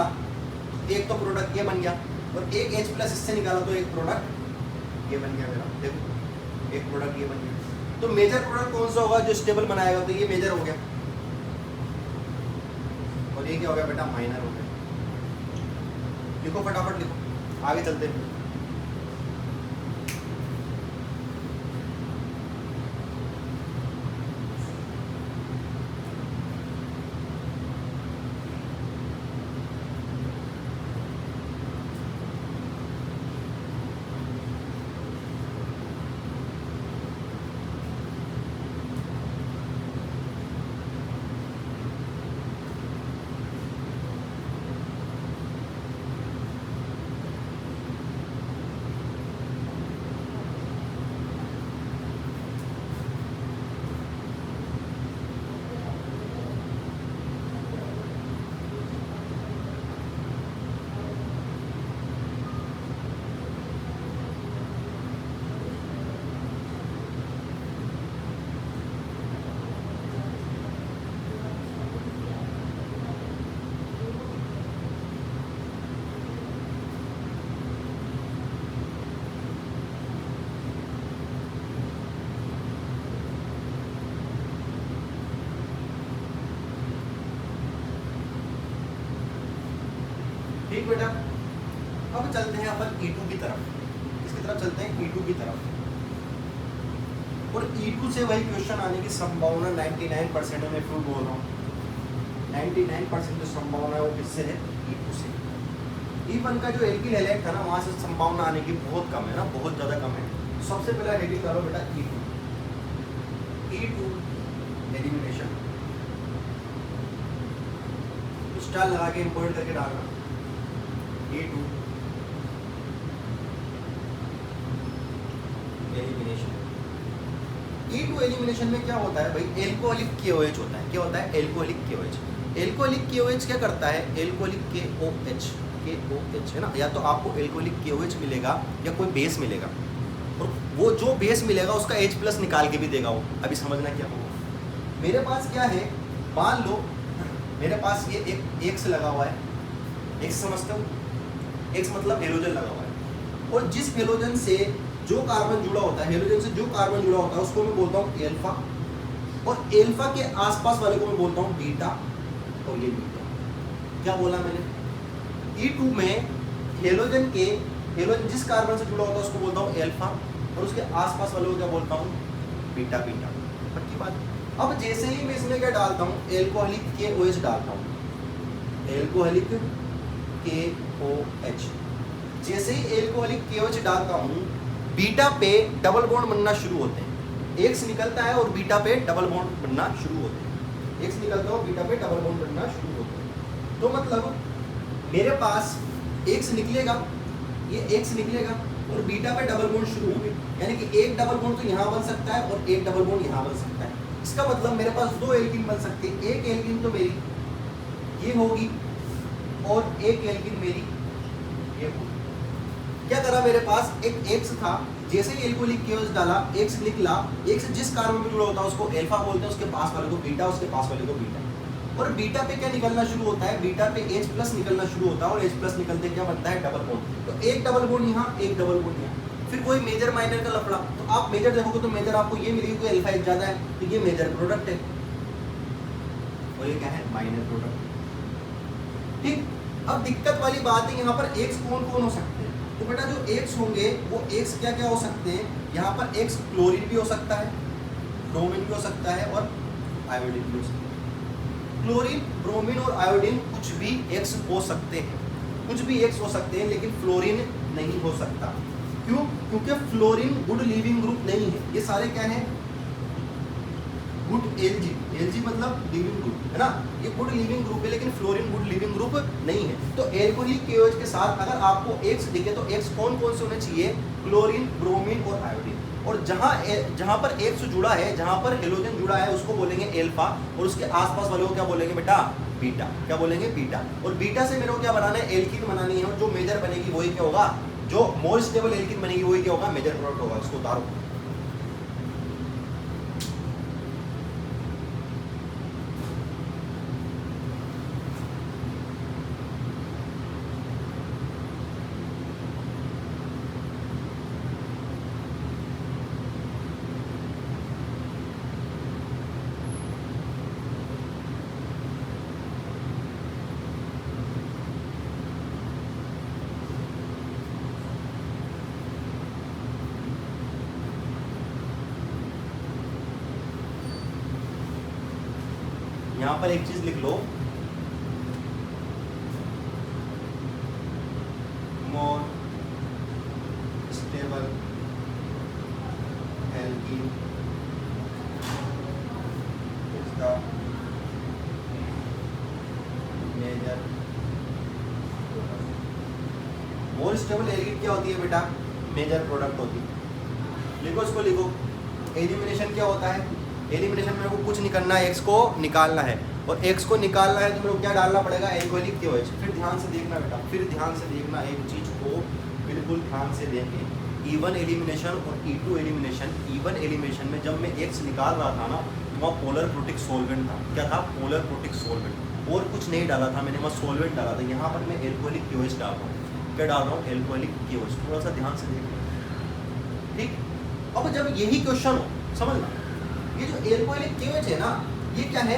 एक तो प्रोडक्ट ये बन गया, और एक H प्लस इससे निकाला तो एक प्रोडक्ट ये बन गया मेरा, देखो एक प्रोडक्ट ये बन गया। तो मेजर प्रोडक्ट कौन सा होगा जो स्टेबल बनाएगा, तो ये मेजर हो गया, और ये क्या हो गया बेटा, माइनर हो गया। लिखो फटाफट लिखो, आगे चलते हैं। ठीक बेटा, अब चलते हैं अपन E2 की तरफ, इसकी तरफ चलते हैं E2 की तरफ, और E2 से वही क्वेश्चन आने की संभावना 99% है, मैं क्यों बोल रहा हूँ 99% जो संभावना है वो किससे है, E2 से। E1 का जो एल्किल हैलाइड था ना, वहाँ से संभावना आने की बहुत कम है ना, बहुत ज़्यादा कम है। सबसे पहला रेडी करो बेटा E2 एलिमिनेशन, स्टार लगा के इंपोर्ट करके डालना E2 एलिमिनेशन। E2 एलिमिनेशन में क्या होता है भाई, एल्कोहलिक KOH होता है। क्या होता है, एल्कोहलिक KOH। एल्कोहलिक KOH क्या करता है, एल्कोहलिक KOH है ना, या तो आपको एल्कोहलिक KOH मिलेगा या कोई बेस मिलेगा, और वो जो बेस मिलेगा उसका H प्लस निकाल के भी देगा वो। अभी समझना क्या होगा, मेरे पास क्या है, मान लो मेरे पास ये एक X लगा हुआ है, X समझते हो, X मतलब हेलोजन लगा हुआ है, और जिस हेलोजन से जो कार्बन जुड़ा होता है, हेलोजन से जो कार्बन जुड़ा होता है उसको मैं बोलता हूँ एल्फा, और एल्फा के आसपास वाले को मैं बोलता हूँ बीटा, और ये बीटा। क्या बोला मैंने, E2 में हेलोजन जिस कार्बन से जुड़ा होता है उसको बोलता हूँ एल्फा, और उसके आसपास वाले को क्या बोलता हूँ, बीटा। पक्की बात। अब जैसे ही मैं इसमें क्या डालता हूँ, एल्कोहलिक KOH डालता हूँ, एल्कोहलिक KOH। जैसे ही एल्कोहलिक KOH डालता हूँ बीटा पे डबल बॉन्ड बनना शुरू होते हैं। एक्स निकलता है और बीटा पे डबल बॉन्ड बनना शुरू होते हैं। एक्स निकलता है और बीटा पे डबल बॉन्ड बनना शुरू होते हैं। तो मतलब मेरे पास एक्स निकलेगा, ये एक्स निकलेगा और बीटा पे डबल बॉन्ड शुरू होंगे, यानी कि एक डबल बॉन्ड तो यहाँ बन सकता है और एक डबल बॉन्ड यहाँ बन सकता है। इसका मतलब मेरे पास दो एल्कीन बन सकते हैं। एक एल्कीन तो मेरी ये होगी और एक एल्कीन मेरी ये होगी। क्या करा, मेरे पास एक एक्स था, जैसे ही एल्कोहलिक केओएच डाला एक्स निकला। एक्स जिस कार्बन में जुड़ा होता है उसको अल्फा बोलते हैं, उसके पास वाले को बीटा, उसके पास वाले को बीटा। और बीटा पे क्या निकलना शुरू होता है, बीटा पे H प्लस निकलना शुरू होता है और H प्लस निकलते क्या बनता है, डबल बॉन्ड। तो एक डबल बॉन्ड यहाँ, एक डबल बॉन्ड यहाँ। फिर कोई मेजर माइनर का लफड़ा, तो आप मेजर देखोगे तो मेजर आपको ये मिलेगी, कोई अल्फा H ज्यादा है तो ये मेजर प्रोडक्ट है और ये क्या है, माइनर प्रोडक्ट। ठीक, अब दिक्कत वाली बात है, यहाँ पर एक्स कौन कौन हो सकते हैं। तो बेटा जो एक्स होंगे वो एक्स क्या क्या हो सकते हैं, यहाँ पर एक्स क्लोरीन भी हो सकता है, ब्रोमीन भी हो सकता है और आयोडीन भी हो सकता है। क्लोरीन, ब्रोमीन और आयोडीन कुछ भी एक्स हो सकते हैं, कुछ भी एक्स हो सकते हैं, लेकिन फ्लोरीन नहीं हो सकता। क्यों? क्योंकि फ्लोरीन गुड लिविंग ग्रुप नहीं है। ये सारे क्या है, गुड एलजी, एलजी मतलब लिविंग ग्रुप है ना, ये गुड लिविंग ग्रुप है, लेकिन फ्लोरीन गुड लिविंग ग्रुप नहीं है। तो एल्कोहलिक केओएच के साथ अगर आपको एक्स दिखे तो एक्स कौन कौन से होने चाहिए, क्लोरीन, ब्रोमीन और आयोडीन। और जहां पर एक्स जुड़ा है, जहां पर हेलोजन जुड़ा है उसको बोलेंगे एल्फा, और उसके आसपास वाले को क्या बोलेंगे बेटा, बीटा। क्या बोलेंगे, बीटा। और बीटा से मेरे को क्या बनाना है, एल्कीन बनानी है, और जो मेजर बनेगी वही क्या होगा, जो मोर स्टेबल एल्कीन बनेगी वही क्या होगा, मेजर प्रोडक्ट होगा। इसको उतारो। यहाँ पर एक चीज लिख लो, more stable alkene is the major. More stable alkene क्या होती है बेटा, मेजर प्रोडक्ट होती है। लिखो, इसको लिखो। एलिमिनेशन क्या होता है, एलिमिनेशन में को कुछ नहीं करना है, एक्स को निकालना है, और एक्स को निकालना है तो मेरे को क्या डालना पड़ेगा, एल्कोहलिक केओएच। फिर ध्यान से देखना बेटा, फिर ध्यान से देखना, एक चीज को बिल्कुल ध्यान से देखें। E1 एलिमिनेशन और E2 एलिमिनेशन, E1 एलिमिनेशन में जब मैं एक्स निकाल रहा था ना, तो वहाँ पोलर प्रोटिक सोलवेंट था। क्या था, पोलर प्रोटिक सोलवेंट, और कुछ नहीं डाला था मैंने, वहाँ सोलवेंट डाला था। यहाँ पर मैं एल्कोहलिक केओएच डाल रहा हूँ। क्या डाल रहा हूँ, एल्कोहलिक केओएच। थोड़ा सा ध्यान से देखना, ठीक। अब जब यही क्वेश्चन हो, समझना, ये जो एल्कोहलिक केओएच है ना, ये क्या है,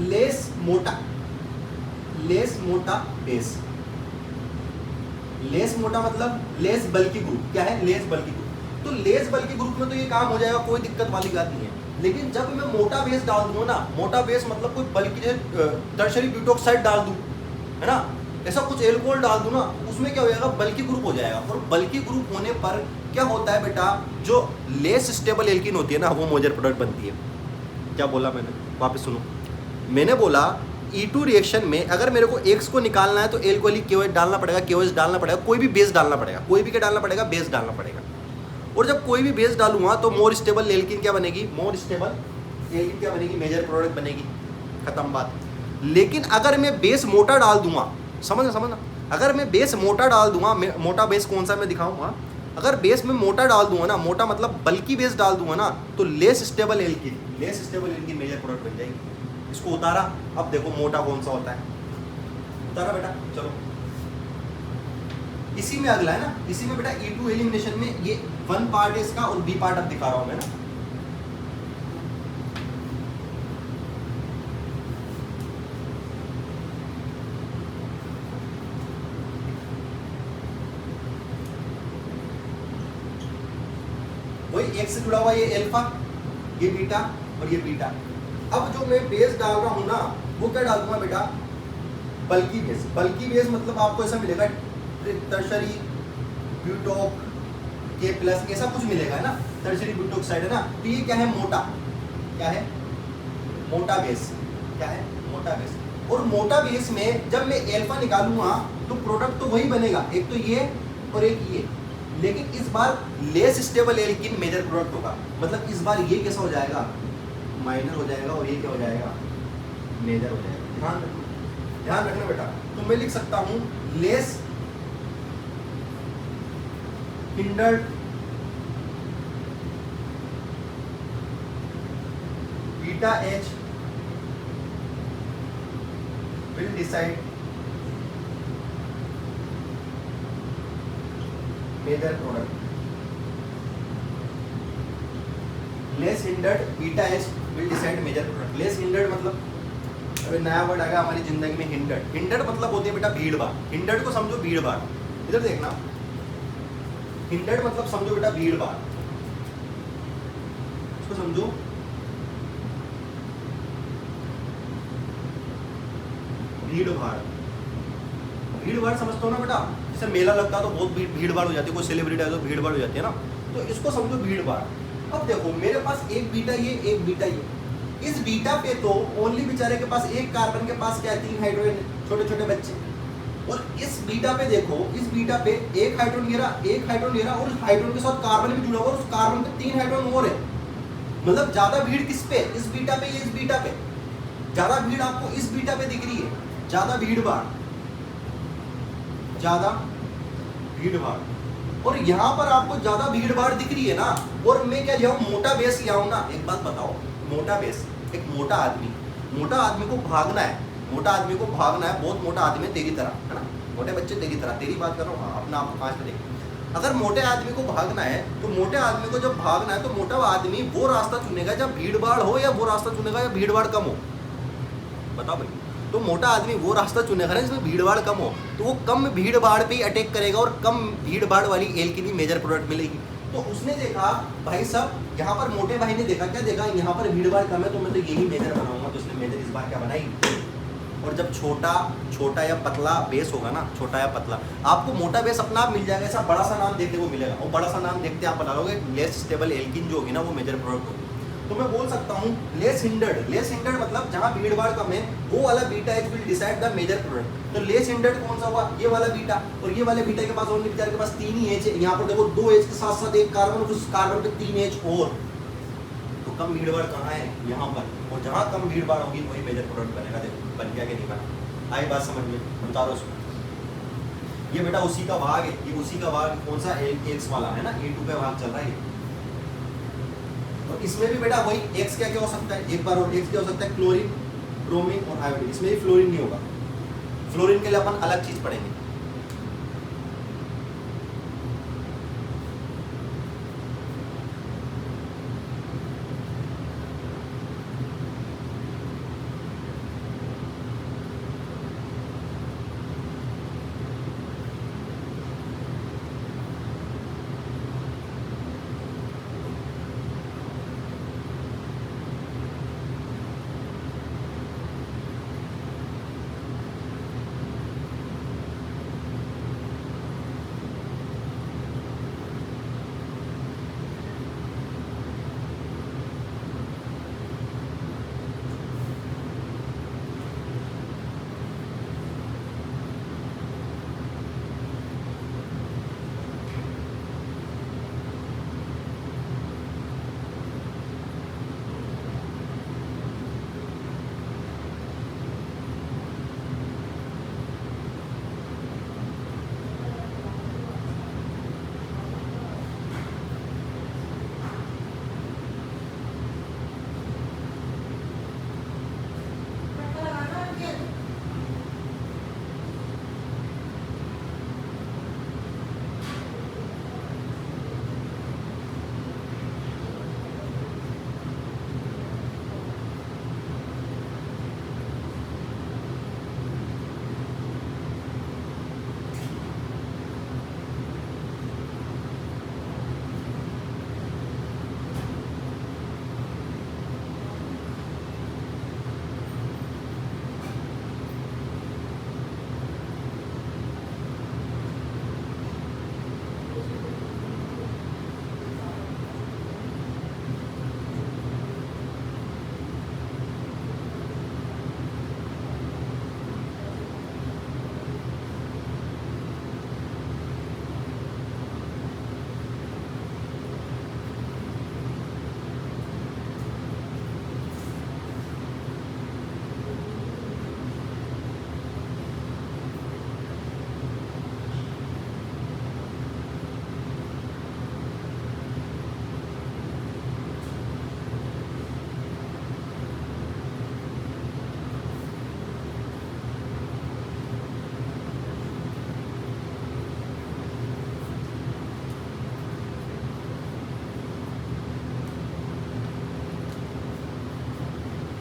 लेस मोटा बेस। लेस मोटा मतलब लेस बल्कि ग्रुप। क्या है, लेस बल्कि ग्रुप। तो लेस बल्कि ग्रुप में तो ये काम हो जाएगा, कोई दिक्कत वाली बात नहीं है। लेकिन जब मैं मोटा बेस डाल दूँ ना, मोटा बेस मतलब कोई बल्कि टर्शरी ब्यूटोक्साइड डाल दूँ, है ना, ऐसा कुछ एल्कोहल डाल दूँ ना, उसमें क्या हो जाएगा, बल्कि ग्रुप हो जाएगा। और बल्कि ग्रुप होने पर क्या होता है बेटा, जो लेस स्टेबल एल्कीन होती है ना, वो मेजर प्रोडक्ट बनती है। क्या बोला मैंने, वापस सुनो। मैंने बोला E2 रिएक्शन में अगर मेरे को एक्स को निकालना है तो एल्कोहलिक केओएच डालना पड़ेगा, केओएच डालना पड़ेगा, कोई भी बेस डालना पड़ेगा, कोई भी क्या डालना पड़ेगा, बेस डालना पड़ेगा। और जब कोई भी बेस डालूंगा तो मोर स्टेबल एल्कीन क्या बनेगी, मोर स्टेबल एल्कीन क्या बनेगी, मेजर प्रोडक्ट बनेगी। खत्म बात। लेकिन अगर मैं बेस मोटा डाल दूंगा, समझना, अगर मैं बेस मोटा डाल दूंगा, मोटा बेस कौन सा मैं दिखाऊंगा, अगर बेस में मोटा डाल दूंगा ना, मोटा मतलब बल्कि बेस डाल दूंगा ना, तो less stable alkene major product बन जाएगी। इसको उतारा। अब देखो मोटा कौन सा होता है, उतारा बेटा। चलो इसी में अगला है ना, इसी में बेटा E2 एलिमिनेशन में ये 1 पार्ट है इसका और B पार्ट अब दिखा रहा हूं मैं ना। वही एक्स से जुड़ा हुआ ये अल्फा, ये बीटा और ये बीटा। अब जो मैं बेस डाल रहा हूं ना, वो क्या डाल दूंगा बेटा, बल्कि बेस। बल्कि बेस मतलब आपको ऐसा मिलेगा टर्शरी ब्यूटोक K प्लस ऐसा कुछ मिलेगा है ना, टर्शियरी बुटाइल है ना। तो ये क्या है, मोटा, क्या है, मोटा बेस, क्या है, मोटा बेस। और मोटा बेस में जब मैं अल्फा निकालूंगा तो प्रोडक्ट तो वही बनेगा, एक तो ये और एक ये, लेकिन इस बार less stable alkene major product होगा। मतलब इस बार ये कैसा हो जाएगा, माइनर हो जाएगा, और ये क्या हो जाएगा, मेजर हो जाएगा। ध्यान रखना बेटा। तो मैं लिख सकता हूं less hindered beta H will decide major product. Less hindered beta H will decide major product. Less hindered मतलब अभी नया वर्ड आ गया हमारी जिंदगी में, hindered. Hindered मतलब होती है बेटा भीड़ भाड़। hindered को समझो भीड़ भाड़, इधर देखना, hindered मतलब समझो बेटा भीड़ भाड़, इसको समझो भीड़ भाड़। भीड़ भाड़ समझते हो ना बेटा, जैसे मेला लगता है तो बहुत भीड़ भाड़ हो जाती है, कोई सेलिब्रिटी है तो भीड़ भाड़ हो जाती है ना, तो इसको समझो भीड़ भाड़। अब देखो मेरे पास एक बीटा ये, एक बीटा ये, इस बीटा पे तो ओनली बेचारे के पास एक कार्बन के पास क्या है, 3 हाइड्रोजन, छोटे छोटे बच्चे। और इस बीटा पे देखो, इस बीटा पे एक हाइड्रोजन ले रहा, एक हाइड्रोजन ले रहा, और उस हाइड्रोजन के साथ कार्बन भी जुड़ा हुआ, और उस कार्बन पे 3 हाइड्रोजन और है। मतलब ज्यादा भीड़ किस पे, इस बीटा पे, इस बीटा पे ज्यादा भीड़ आपको इस बीटा पे दिख रही है, ज्यादा भीड़ भाड़, ज्यादा भीड़ भाड़। और यहाँ पर आपको ज्यादा भीड़ भाड़ दिख रही है ना, और मैं क्या लिया, मोटा बेस लिया हूं ना। एक बात बताओ, मोटा बेस, एक मोटा आदमी, मोटा आदमी को भागना है, मोटा आदमी को भागना है, बहुत मोटा आदमी है तेरी तरह, है ना, मोटे बच्चे तेरी तरह, तेरी बात कर रहा हूँ, अपना आप 5 पे देख। अगर मोटे आदमी को भागना है तो मोटे आदमी को जब भागना है तो मोटा आदमी वो रास्ता चुनेगा जब भीड़ भाड़ हो, या वो रास्ता चुनेगा या भीड़ भाड़ कम हो, बताओ भाई। तो मोटा आदमी वो रास्ता चुनेगा ना जिसमें भीड़ भाड़ कम हो, तो वो कम भीड़ भाड़ पे ही अटैक करेगा और कम भीड़ भाड़ वाली एल्कीन मेजर प्रोडक्ट मिलेगी। तो उसने देखा भाई साहब, यहाँ पर मोटे भाई ने देखा, क्या देखा, यहाँ पर भीड़ भाड़ कम है तो मैं तो यही मेजर बनाऊंगा। तो उसने मेजर इस बार क्या बनाई, और जब छोटा या पतला बेस होगा ना, छोटा या पतला, आपको मोटा बेस अपना आप मिल जाएगा, ऐसा बड़ा सा नाम देखने को मिलेगा, और बड़ा सा नाम देखते आप बना लोगे लेस स्टेबल एल्कीन जो होगी ना वो मेजर प्रोडक्ट होगी। तो मैं बोल सकता हूँ लेस हिंडर्ड, लेस हिंडर्ड मतलब जहाँ भीड़ भाड़ कम है वो वाला beta H will decide the major product. तो लेस हिंडर्ड कौन सा हुआ, ये वाला बीटा, और ये वाले बीटा के पास ओनली बेचारे के पास 3 ही एच है। यहाँ पर देखो 2 एच के साथ साथ एक कार्बन, उस कार्बन पे 3 एच और, तो कम भीड़ भाड़ कहाँ है, यहाँ पर, और जहाँ कम भीड़ भाड़ होगी वही मेजर प्रोडक्ट बनेगा। देखो बन गया कि नहीं बना, आई बात समझ में, उतारो उसको। ये बेटा उसी का भाग है, ये उसी का भाग कौन सा, एक्स वाला है ना, A2 पे भाग चल रहा है। और इसमें भी बेटा वही एक्स क्या क्या हो सकता है, एक बार और एक्स क्या हो सकता है, क्लोरीन, ब्रोमीन और आयोडीन। इसमें भी फ्लोरीन नहीं होगा, फ्लोरीन के लिए अपन अलग चीज पढ़ेंगे।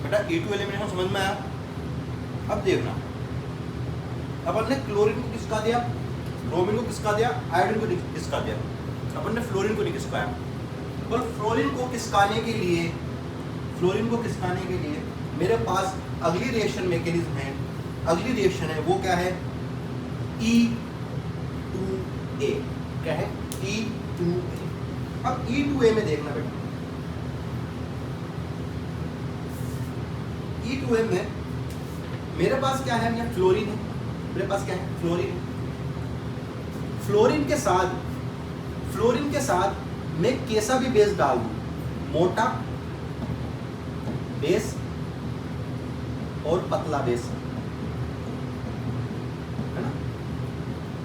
बेटा E2 एलिमिनेशन समझ में आया। अब देखना, अपन ने क्लोरीन को किसका दिया, ब्रोमीन को किसका दिया, आयोडीन को किसका दिया, अपन ने फ्लोरीन को नहीं किसकाया। पर फ्लोरीन को किसकाने के लिए मेरे पास अगली रिएक्शन मैकेनिज्म है, अगली रिएक्शन है वो क्या है, E2A। क्या है, E2A। अब E2A में देखना बेटा, E2A में मेरे पास क्या है, यहाँ फ्लोरीन है, मेरे पास क्या है, फ्लोरीन है। फ्लोरीन के साथ मैं कैसा भी बेस डाल दूं, मोटा बेस और पतला बेस, है ना।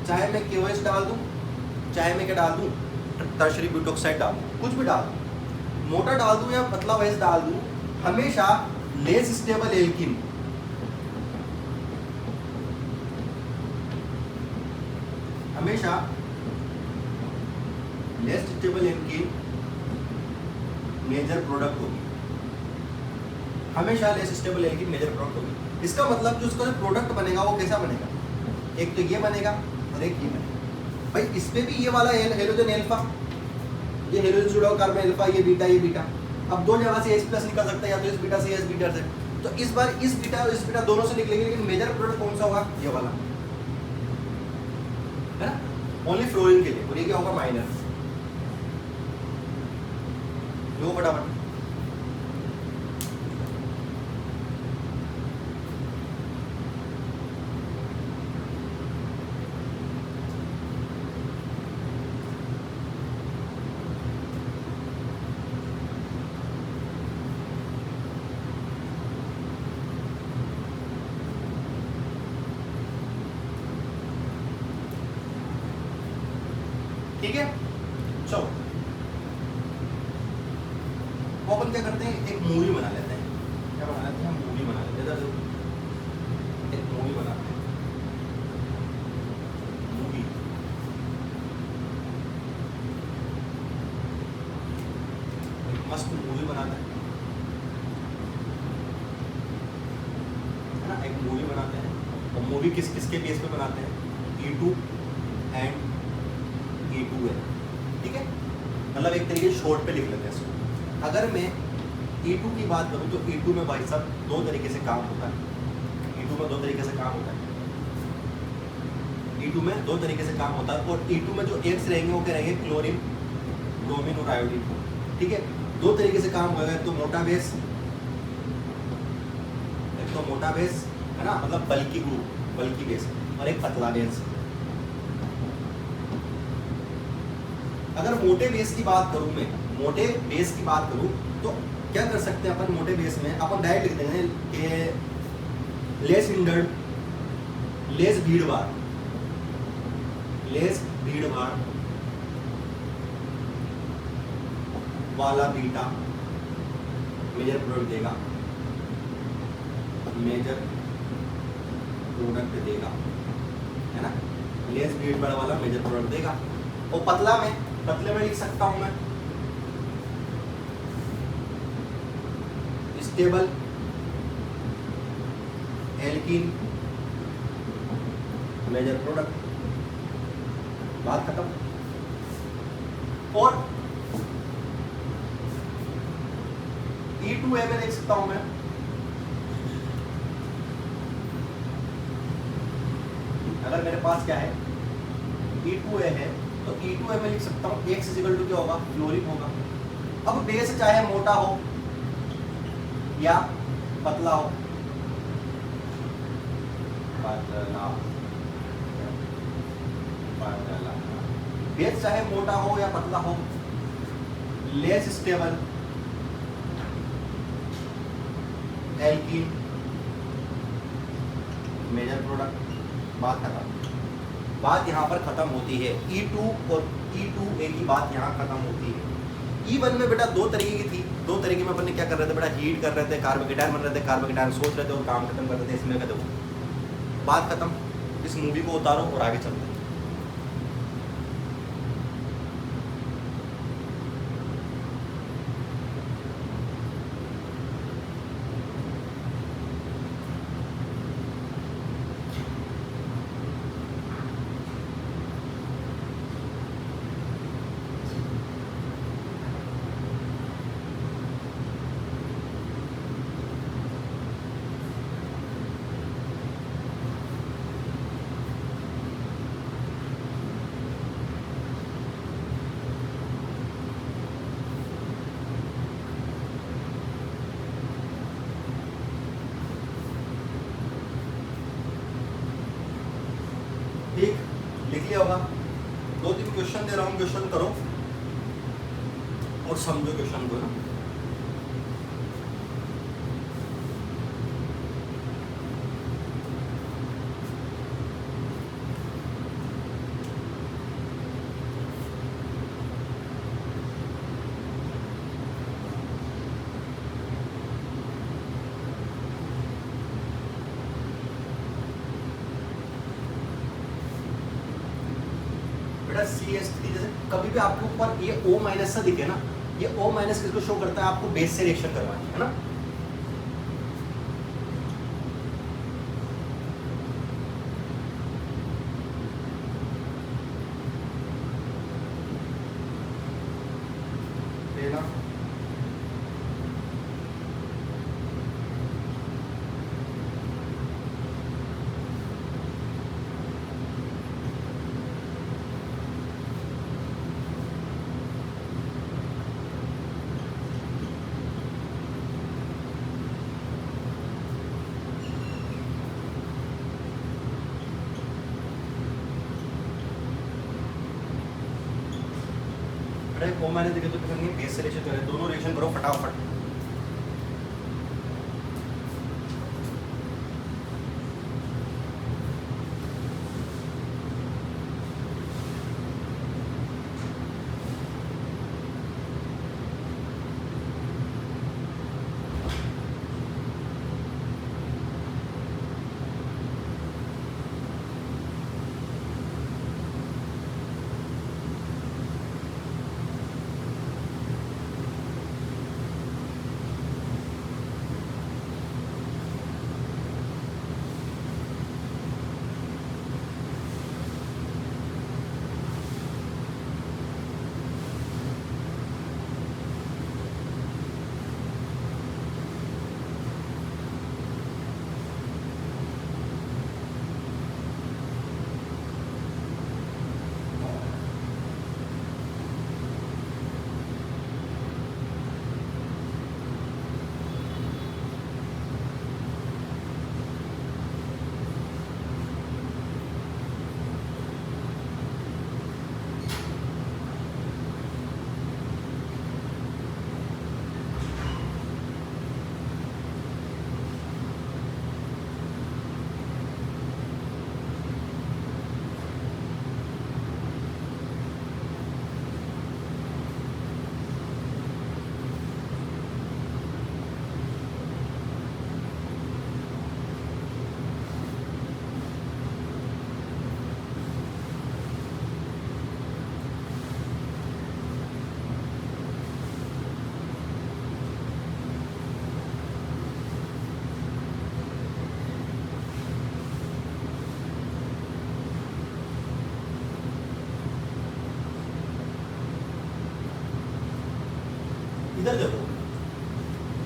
चाहे मैं KOH डाल दूं, चाहे मैं क्या डाल दूं, टर्शरी ब्यूटोक्साइड डाल दूं, कुछ भी डाल दूं, मोटा डाल दूं या पतला बेस डाल दूं, हमेशा लेस स्टेबल एल्कीन, हमेशा less stable alkene major product होगी, हमेशा less stable alkene major product होगी। इसका मतलब जो उसका जो प्रोडक्ट बनेगा वो कैसा बनेगा, एक तो ये बनेगा और एक ये बनेगा। भाई इसमें भी ये वाला हेलोजन अल्फा, ये हेलोजन जुड़ा हुआ कार्बन अल्फा, ये बीटा, ये बीटा। अब दो जगह से H+ निकल सकता है, या तो इस बीटा से, इस बीटा से। तो इस बार इस बीटा और इस बीटा दोनों से निकलेंगे, लेकिन मेजर प्रोडक्ट कौन सा होगा, ये वाला, है ना, ओनली फ्लोरीन के लिए। और ये क्या होगा, माइनर। लो फटाफट, ठीक है। चलो वो अपन क्या करते हैं, एक मूवी बना लेते हैं। क्या बना लेते हैं, मूवी बना लेते हैं, एक मूवी बनाते हैं, मूवी। एक मस्त मूवी बनाते हैं, है ना, एक मूवी बनाते हैं। और मूवी किस किसके बेस पे बनाते हैं, E2 एंड E2A, ठीक है। मतलब एक तरीके से शॉर्ट पे लिख लेते हैं इसको। अगर मैं E2 की बात करूं तो E2 में भाई साहब दो तरीके से काम होता है, E2 में दो तरीके से काम होता है, E2 में दो तरीके से काम होता है। और E2 में जो एक्स रहेंगे वो क्या रहेंगे, क्लोरीन, ब्रोमीन और आयोडीन, ठीक है। दो तरीके से काम होगा, तो मोटा बेस, एक तो मोटा बेस, है ना, मतलब बल्कि ग्रुप, बल्कि बेस, और एक पतला बेस। अगर मोटे बेस की बात करूं मैं, मोटे बेस की बात करूं तो क्या कर सकते हैं अपन, मोटे बेस में अपन डायरेक्ट लिख देंगे कि लेस हिंडर्ड, लेस भीड़भाड़, लेस भीड़भाड़ वाला बीटा मेजर प्रोडक्ट देगा, मेजर प्रोडक्ट देगा, है ना, लेस भीड़भाड़ वाला मेजर प्रोडक्ट देगा। और पतले में लिख सकता हूं मैं स्टेबल एल्कीन मेजर प्रोडक्ट, बात खत्म। और E2A में देख सकता हूं मैं अगर मेरे पास क्या है, E2A है, तो E2A में लिख सकता हूँ X इक्वल टू क्या होगा, फ्लोरीन होगा। अब बेस चाहे मोटा हो या पतला हो, बेस चाहे मोटा हो या पतला हो, less stable alkene major product, बात खत्म। बात यहाँ पर खत्म होती है, E2 और E2A की बात यहाँ खत्म होती है। E1 में बेटा दो तरीके की थी, दो तरीके में अपन ने क्या कर रहे थे बेटा, हीट कर रहे थे, कार्बोकेटायन बन रहे थे, कार्बोकेटायन सोच रहे थे और काम खत्म कर रहे थे। इसमें क्या देखो, बात खत्म। इस मूवी को उतारो और आगे चलते हैं। लिया होगा। 2-3 क्वेश्चन दे रहा हूँ, क्वेश्चन करो और समझो क्वेश्चन को ना। CH3 जैसे कभी भी आपके ऊपर ये O माइनस सा दिखे ना, ये O माइनस किसको शो करता है? आपको बेस से रिएक्शन करवानी है ना। लेना O माइनस दिखे तो क्या करेंगे? बेस से रिएक्शन करें, दोनों रिएक्शन करो फटाफट। इधर देखो,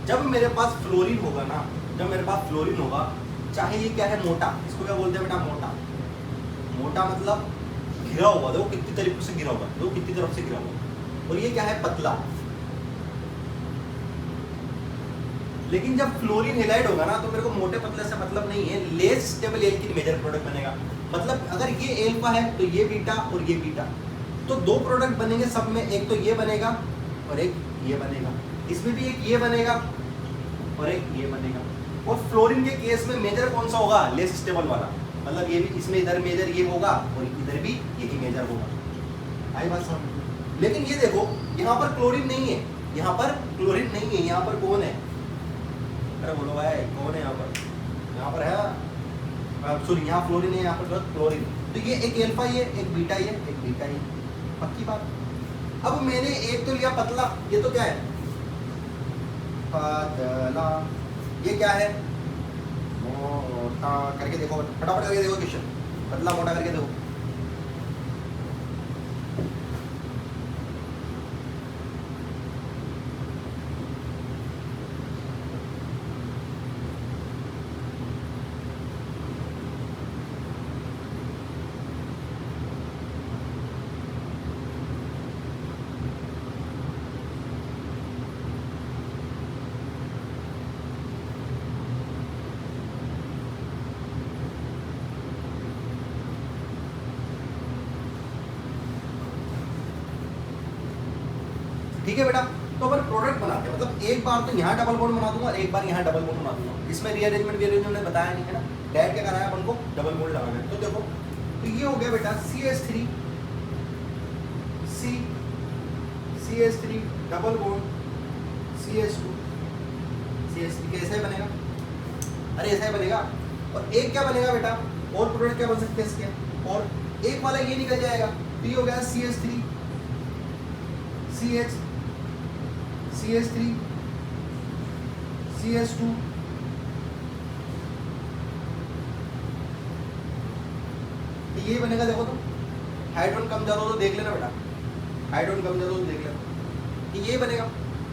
जब मेरे पास फ्लोरीन होगा ना, जब मेरे पास फ्लोरीन होगा, चाहे ये क्या है मोटा, इसको क्या बोलते हैं बेटा? मोटा। मोटा मतलब घिरा हुआ, देखो कितनी तरीके से घिरा हुआ, देखो कितनी तरफ से घिरा हुआ। और ये क्या है? पतला। लेकिन जब फ्लोरीन हेलाइड होगा ना, तो मेरे को मोटे पतले से मतलब नहीं है, less stable alkene major product बनेगा। मतलब अगर ये एल्फा है तो ये बीटा और ये बीटा, तो दो प्रोडक्ट बनेंगे सब में, एक तो ये बनेगा और एक ये बनेगा, इसमें भी एक ये बनेगा और एक ये बनेगा। और फ्लोरीन के केस में मेजर कौन सा होगा? लेस स्टेबल वाला। मतलब ये भी, इसमें इधर मेजर ये होगा और इधर भी यही मेजर होगा। आई बात समझ? लेकिन ये देखो, यहाँ पर क्लोरीन नहीं है, यहाँ पर क्लोरीन नहीं है, यहाँ पर कौन है? अरे बोलो भाई, कौन है यहाँ पर? यहाँ पर है, सॉरी यहाँ फ्लोरीन है, यहाँ पर क्लोरीन। तो ये एक एल्फा, ये एक बीटा, ये एक बीटा, ये पक्की बात। अब मैंने एक तो लिया पतला, ये तो क्या है? पतला। ये क्या है? मोटा। करके देखो, फटाफट करके देखो क्वेश्चन, पतला मोटा करके देखो। ठीक है बेटा। तो अपन प्रोडक्ट बनाते हैं, मतलब एक बार तो यहाँ डबल बॉन्ड बना दूंगा, एक बार यहाँ डबल बॉन्ड बना दूंगा। इसमें रीअरेंजमेंट ने बताया नहीं है ना, डैड क्या कराया अपन को, डबल बॉन्ड लगाना है। तो देखो, तो ये हो गया बेटा CH3 CH3 double bond CH2 CH3 कैसे बनेगा, अरे ऐसा ही बनेगा। और एक क्या बनेगा बेटा, और प्रोडक्ट क्या बन सकते हैं इसके, और एक वाला ये निकल जाएगा, तो ये हो गया CH3 CH3 CH2 तो ये बनेगा। देखो तो हाइड्रोजन कम ज्यादा हो तो देख लेना बेटा, हाइड्रोजन कम ज्यादा हो तो देख लेना, तो ये बनेगा।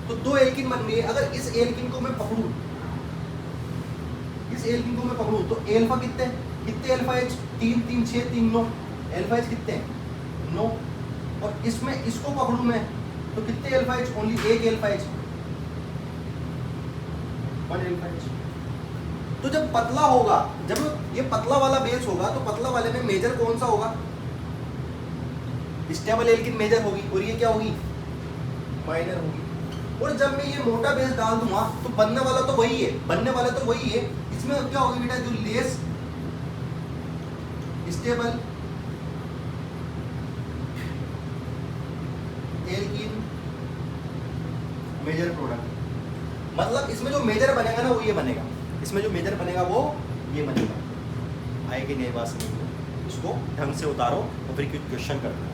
तो दो एल्किन बन गए। अगर इस एल्किन को मैं पकड़ूं, इस एल्किन को मैं पकड़ूं तो एल्फा कितने कितने अल्फा एच 3 3 6 3 9 अल्फा एच कितने 9। और इसमें इसको पकड़ूं मैं तो कितने अल्फा एच, ओनली एक अल्फा एच, 1 अल्फा एच। तो जब पतला होगा, जब ये पतला वाला बेस होगा तो पतला वाले में मेजर कौन सा होगा, स्टेबल एल्किन मेजर होगी, और ये क्या होगी, माइनर होगी। और जब मैं ये मोटा बेस डाल दूंगा तो बनने वाला तो वही है, बनने वाला तो वही है। इसमें क्या होगा बेटा, जो less stable alkene major product, मतलब इसमें जो मेजर बनेगा ना वो ये बनेगा, इसमें जो मेजर बनेगा वो ये बनेगा। आएगी नई बात समझ लो, इसको ढंग से उतारो और फिर क्वेश्चन करना।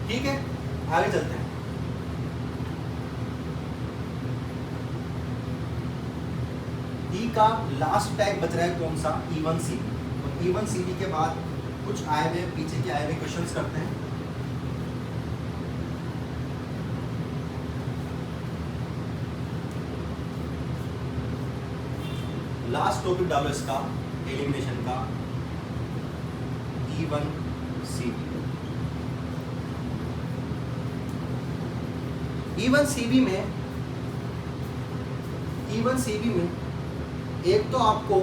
ठीक है, आगे चलते हैं। ई का लास्ट टैग बच रहा है कौन सा, E1CB। और E1CB के बाद कुछ आए हुए पीछे के आए हुए क्वेश्चंस करते हैं। लास्ट टॉपिक डालो इसका एलिमिनेशन का, E1CB। E1CB में एक तो आपको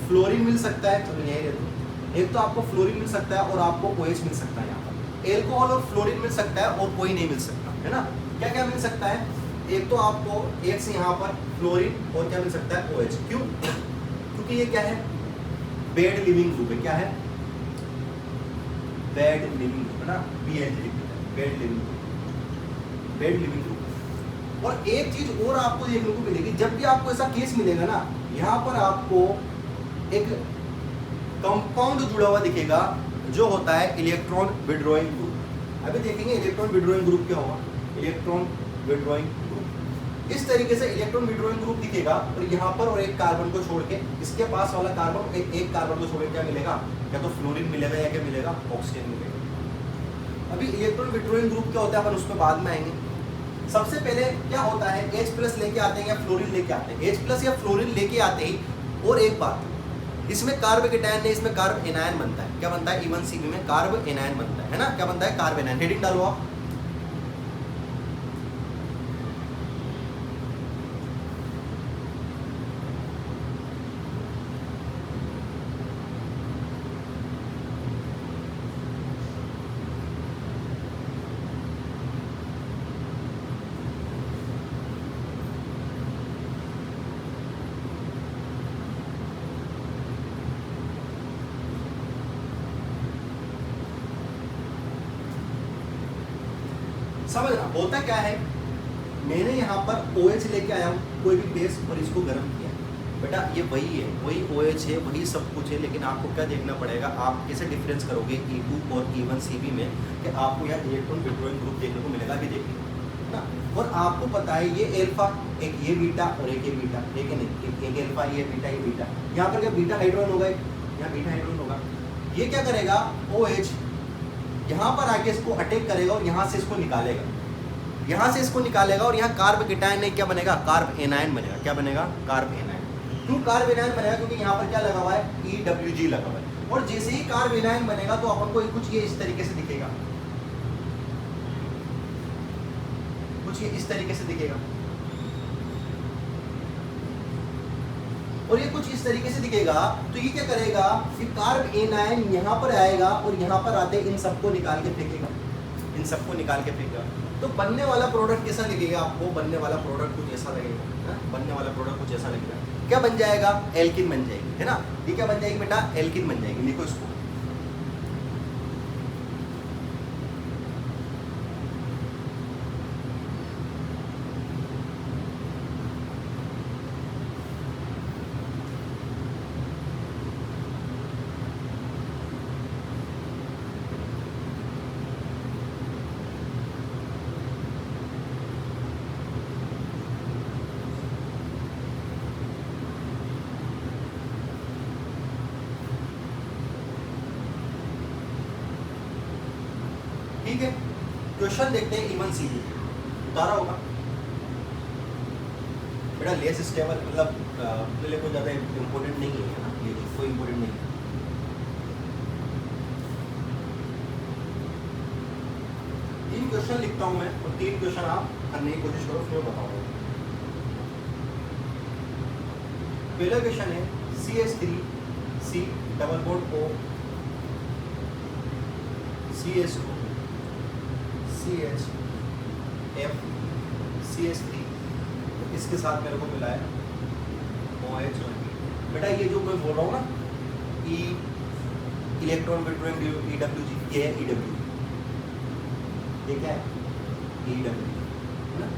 फ्लोरीन मिल सकता है, चलो यही रहते, एक तो आपको फ्लोरीन मिल सकता है और आपको OH मिल सकता है। यहाँ पर एल्कोहल और फ्लोरीन मिल सकता है और कोई नहीं मिल सकता है ना। क्या क्या मिल सकता है, एक तो आपको एक से यहाँ पर फ्लोरीन और क्या मिल सकता है OH। क्यों, क्योंकि ये क्या है, बेड लिविंग ग्रुप है। क्या है, बेड लिविंग ग्रुप है ना, bed leaving group, bed leaving group. और एक चीज और आपको देखने को मिलेगी, जब भी आपको ऐसा केस मिलेगा ना, यहाँ पर आपको एक कंपाउंड जुड़ा हुआ दिखेगा जो होता है इलेक्ट्रॉन विड्रॉइंग ग्रुप। अभी देखेंगे इलेक्ट्रॉन विड्रॉइंग ग्रुप क्या होगा, इलेक्ट्रॉन विड्रॉइंग ग्रुप। इस तरीके से इलेक्ट्रॉन विड्रॉइंग ग्रुप दिखेगा, और यहाँ पर और एक कार्बन को छोड़ के इसके पास वाला कार्बन, एक कार्बन को छोड़ के क्या मिलेगा, या तो फ्लोरीन मिलेगा या क्या मिलेगा, ऑक्सीजन मिलेगा। अभी इलेक्ट्रॉन विड्रॉइंग ग्रुप क्या होता है अपन उस पर बाद में आएंगे। सबसे पहले क्या होता है, H+ लेके आते हैं या फ्लोरीन लेके आते हैं, H+ या फ्लोरीन लेके आते ही। और एक बात, इसमें कार्ब केटायन नहीं, इसमें कार्ब एनायन बनता है। क्या बनता है, E1CB में कार्ब एनायन बनता है ना। क्या बनता है, कार्ब एनायन। हेडिंग डालो आप। समझना होता क्या है, मैंने यहाँ पर OH लेके आया हूँ, कोई भी बेस, और इसको गर्म किया। बेटा ये वही है, वही OH है, वही सब कुछ है, लेकिन आपको क्या देखना पड़ेगा, आप कैसे डिफरेंस करोगे E2 और E1CB में, कि आपको यहाँ इलेक्ट्रॉन विड्रॉइंग ग्रुप देखने को मिलेगा। भी देखिए है ना। और आपको पता है ये एल्फा, एक ये बीटा और एक ये बीटा, एक नहीं, एक एल्फा, ये बीटा, ये बीटा। यहाँ पर क्या बीटा हाइड्रोजन होगा, यहाँ बीटा हाइड्रोजन होगा। ये क्या करेगा, OH यहाँ पर आके इसको अटैक करेगा और यहाँ से इसको निकालेगा, यहाँ से इसको निकालेगा और यहाँ कार्ब केटायन नहीं क्या बनेगा, कार्ब एनायन बनेगा। क्या बनेगा, कार्ब एनायन। क्यों कार्ब एनायन बनेगा, क्योंकि यहाँ पर क्या लगा हुआ है, EWG लगा हुआ है। और जैसे ही कार्ब एनायन बनेगा तो अपन को कुछ ये इस तरीके से दिखेगा, कुछ ये इस तरीके से दिखेगा, और ये कुछ इस तरीके से दिखेगा। तो ये क्या करेगा कि कार्ब एनायन यहाँ पर आएगा और यहाँ पर आते इन सबको निकाल के फेंकेगा, इन सबको निकाल के फेंकेगा। तो बनने वाला प्रोडक्ट कैसा लगेगा आपको, बनने वाला प्रोडक्ट कुछ ऐसा लगेगा, बनने वाला प्रोडक्ट कुछ ऐसा लगेगा। क्या बन जाएगा, एल्किन बन जाएगी, है ना। ये क्या बन जाएगी बेटा, एल्किन बन जाएगी। लिखो इसको, ठीक है। क्वेश्चन देखते हैं इवन सीधी, उतारा होगा बेटा। लेस स्टेबल मतलब अपने लिए कोई ज़्यादा इम्पोर्टेंट नहीं है ना, ये कोई इम्पोर्टेंट नहीं है। तीन क्वेश्चन लिखता हूं मैं और 3 क्वेश्चन आप करने की कोशिश करो, फिर बताऊंगा। पहला क्वेश्चन है CH3 C double bond O CH2 CH F CH3, इसके साथ मेरे को मिला है OH। बेटा ये जो मैं बोल रहा हूँ ना, E इलेक्ट्रॉन बिटवीन EWG, ये है EWG, ये क्या है, EWG, है ना।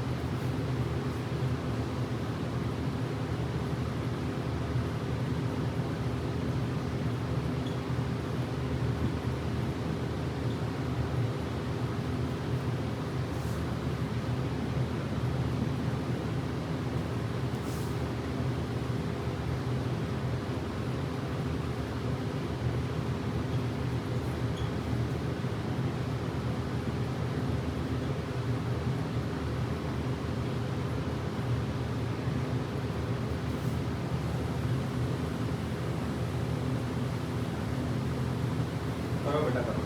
करो बेटा करो।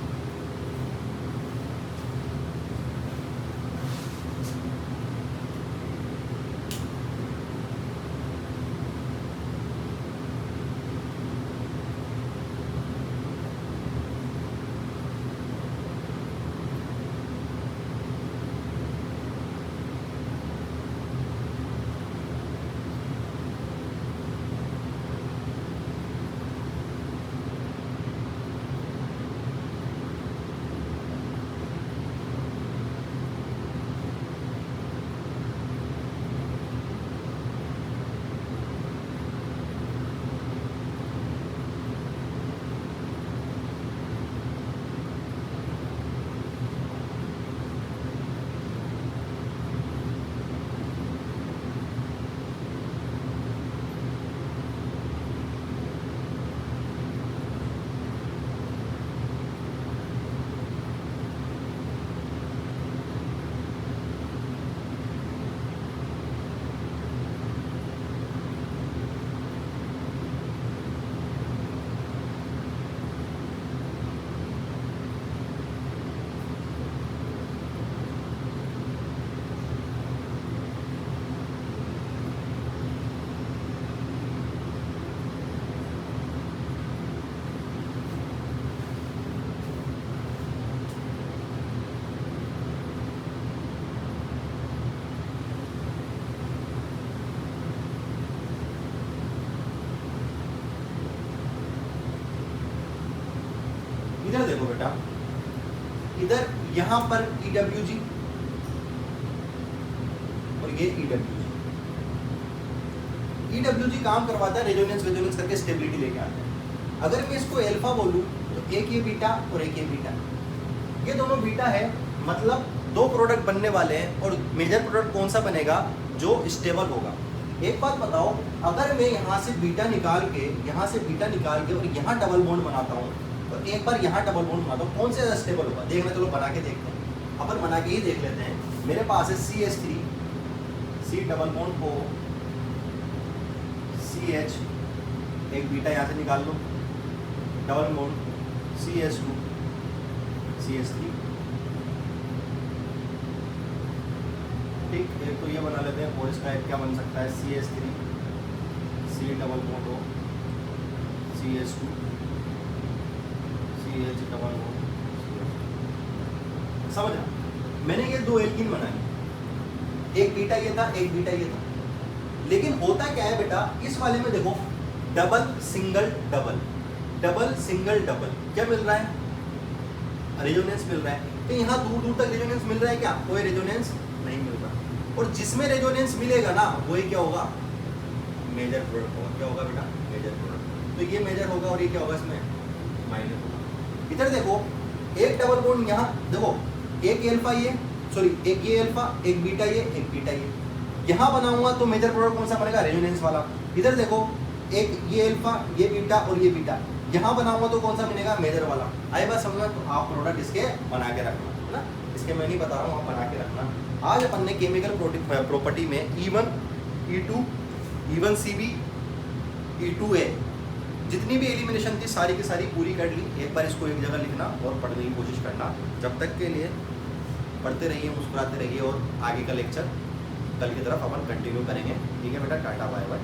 इधर देखो बेटा, इधर यहाँ पर EWG और ये EWG। EWG काम करवाता है, रेजोनेंस वेजोनेंस करके स्टेबिलिटी लेके आता है। अगर मैं इसको एल्फा बोलूँ तो एक ये बीटा और एक ये बीटा, ये दोनों बीटा है, मतलब दो प्रोडक्ट बनने वाले हैं और मेजर प्रोडक्ट कौन सा बनेगा, जो स्टेबल होगा। एक बात बताओ, अगर मैं यहाँ से बीटा निकाल के और यहाँ डबल बॉन्ड बनाता हूँ और एक बार यहाँ डबल बॉन्ड बनाता हूँ, कौन से ज़्यादा स्टेबल होगा? देखना, चलो बना के देखते हैं। अपन बना के ही देख लेते हैं। मेरे पास है CH3, C double bond O, CH, एक बीटा यहाँ से निकाल लो, डबल बॉन्ड CH2, CH3, ठीक। एक तो ये बना लेते हैं, और इसका एक क्या बन सकता है, CH3, C double bond O, CH2, CH double bond. समझा? मैंने ये दो एल्कीन बनाए, एक बीटा ये था, एक बीटा ये था। लेकिन होता क्या है बेटा, इस वाले में देखो, double single double, double single double, क्या मिल रहा है? रेजोनेंस मिल रहा है। तो यहाँ दूर दूर तक रेजोनेंस मिल रहा है क्या? कोई रेजोनेंस नहीं मिल रहा। और जिसमें रेजोनेंस मिलेगा ना, वही क्या होगा, मेजर प्रोडक्ट होगा। क्या होगा बेटा? Major product. तो ये मेजर होगा और ये क्या होगा, इसमें माइनर होगा। इधर देखो, एक डबल बॉन्ड यहाँ देखो, एक अल्फा ये, सॉरी एक ये अल्फा, एक बीटा ये, एक बीटा ये। यहाँ बनाऊंगा तो मेजर प्रोडक्ट कौन सा बनेगा? रेजोनेंस वाला। इधर देखो, एक ये अल्फा, ये बीटा और ये बीटा। यहाँ बनाऊंगा तो कौन सा बनेगा? मेजर वाला। आई बात समझ? तो आप प्रोडक्ट इसके बना के रखना है ना, इसके मैं नहीं बता रहा हूँ, आप बना के रखना। आज अपन ने केमिकल प्रॉपर्टी में E1, E2, E1 CB, E2A जितनी भी एलिमिनेशन थी सारी की सारी पूरी कर ली। एक बार इसको एक जगह लिखना और पढ़ने की कोशिश करना। जब तक के लिए पढ़ते रहिए, मुस्कुराते रहिए, और आगे का लेक्चर कल की तरफ अपन कंटिन्यू करेंगे। ठीक है बेटा, टाटा बाय बाय।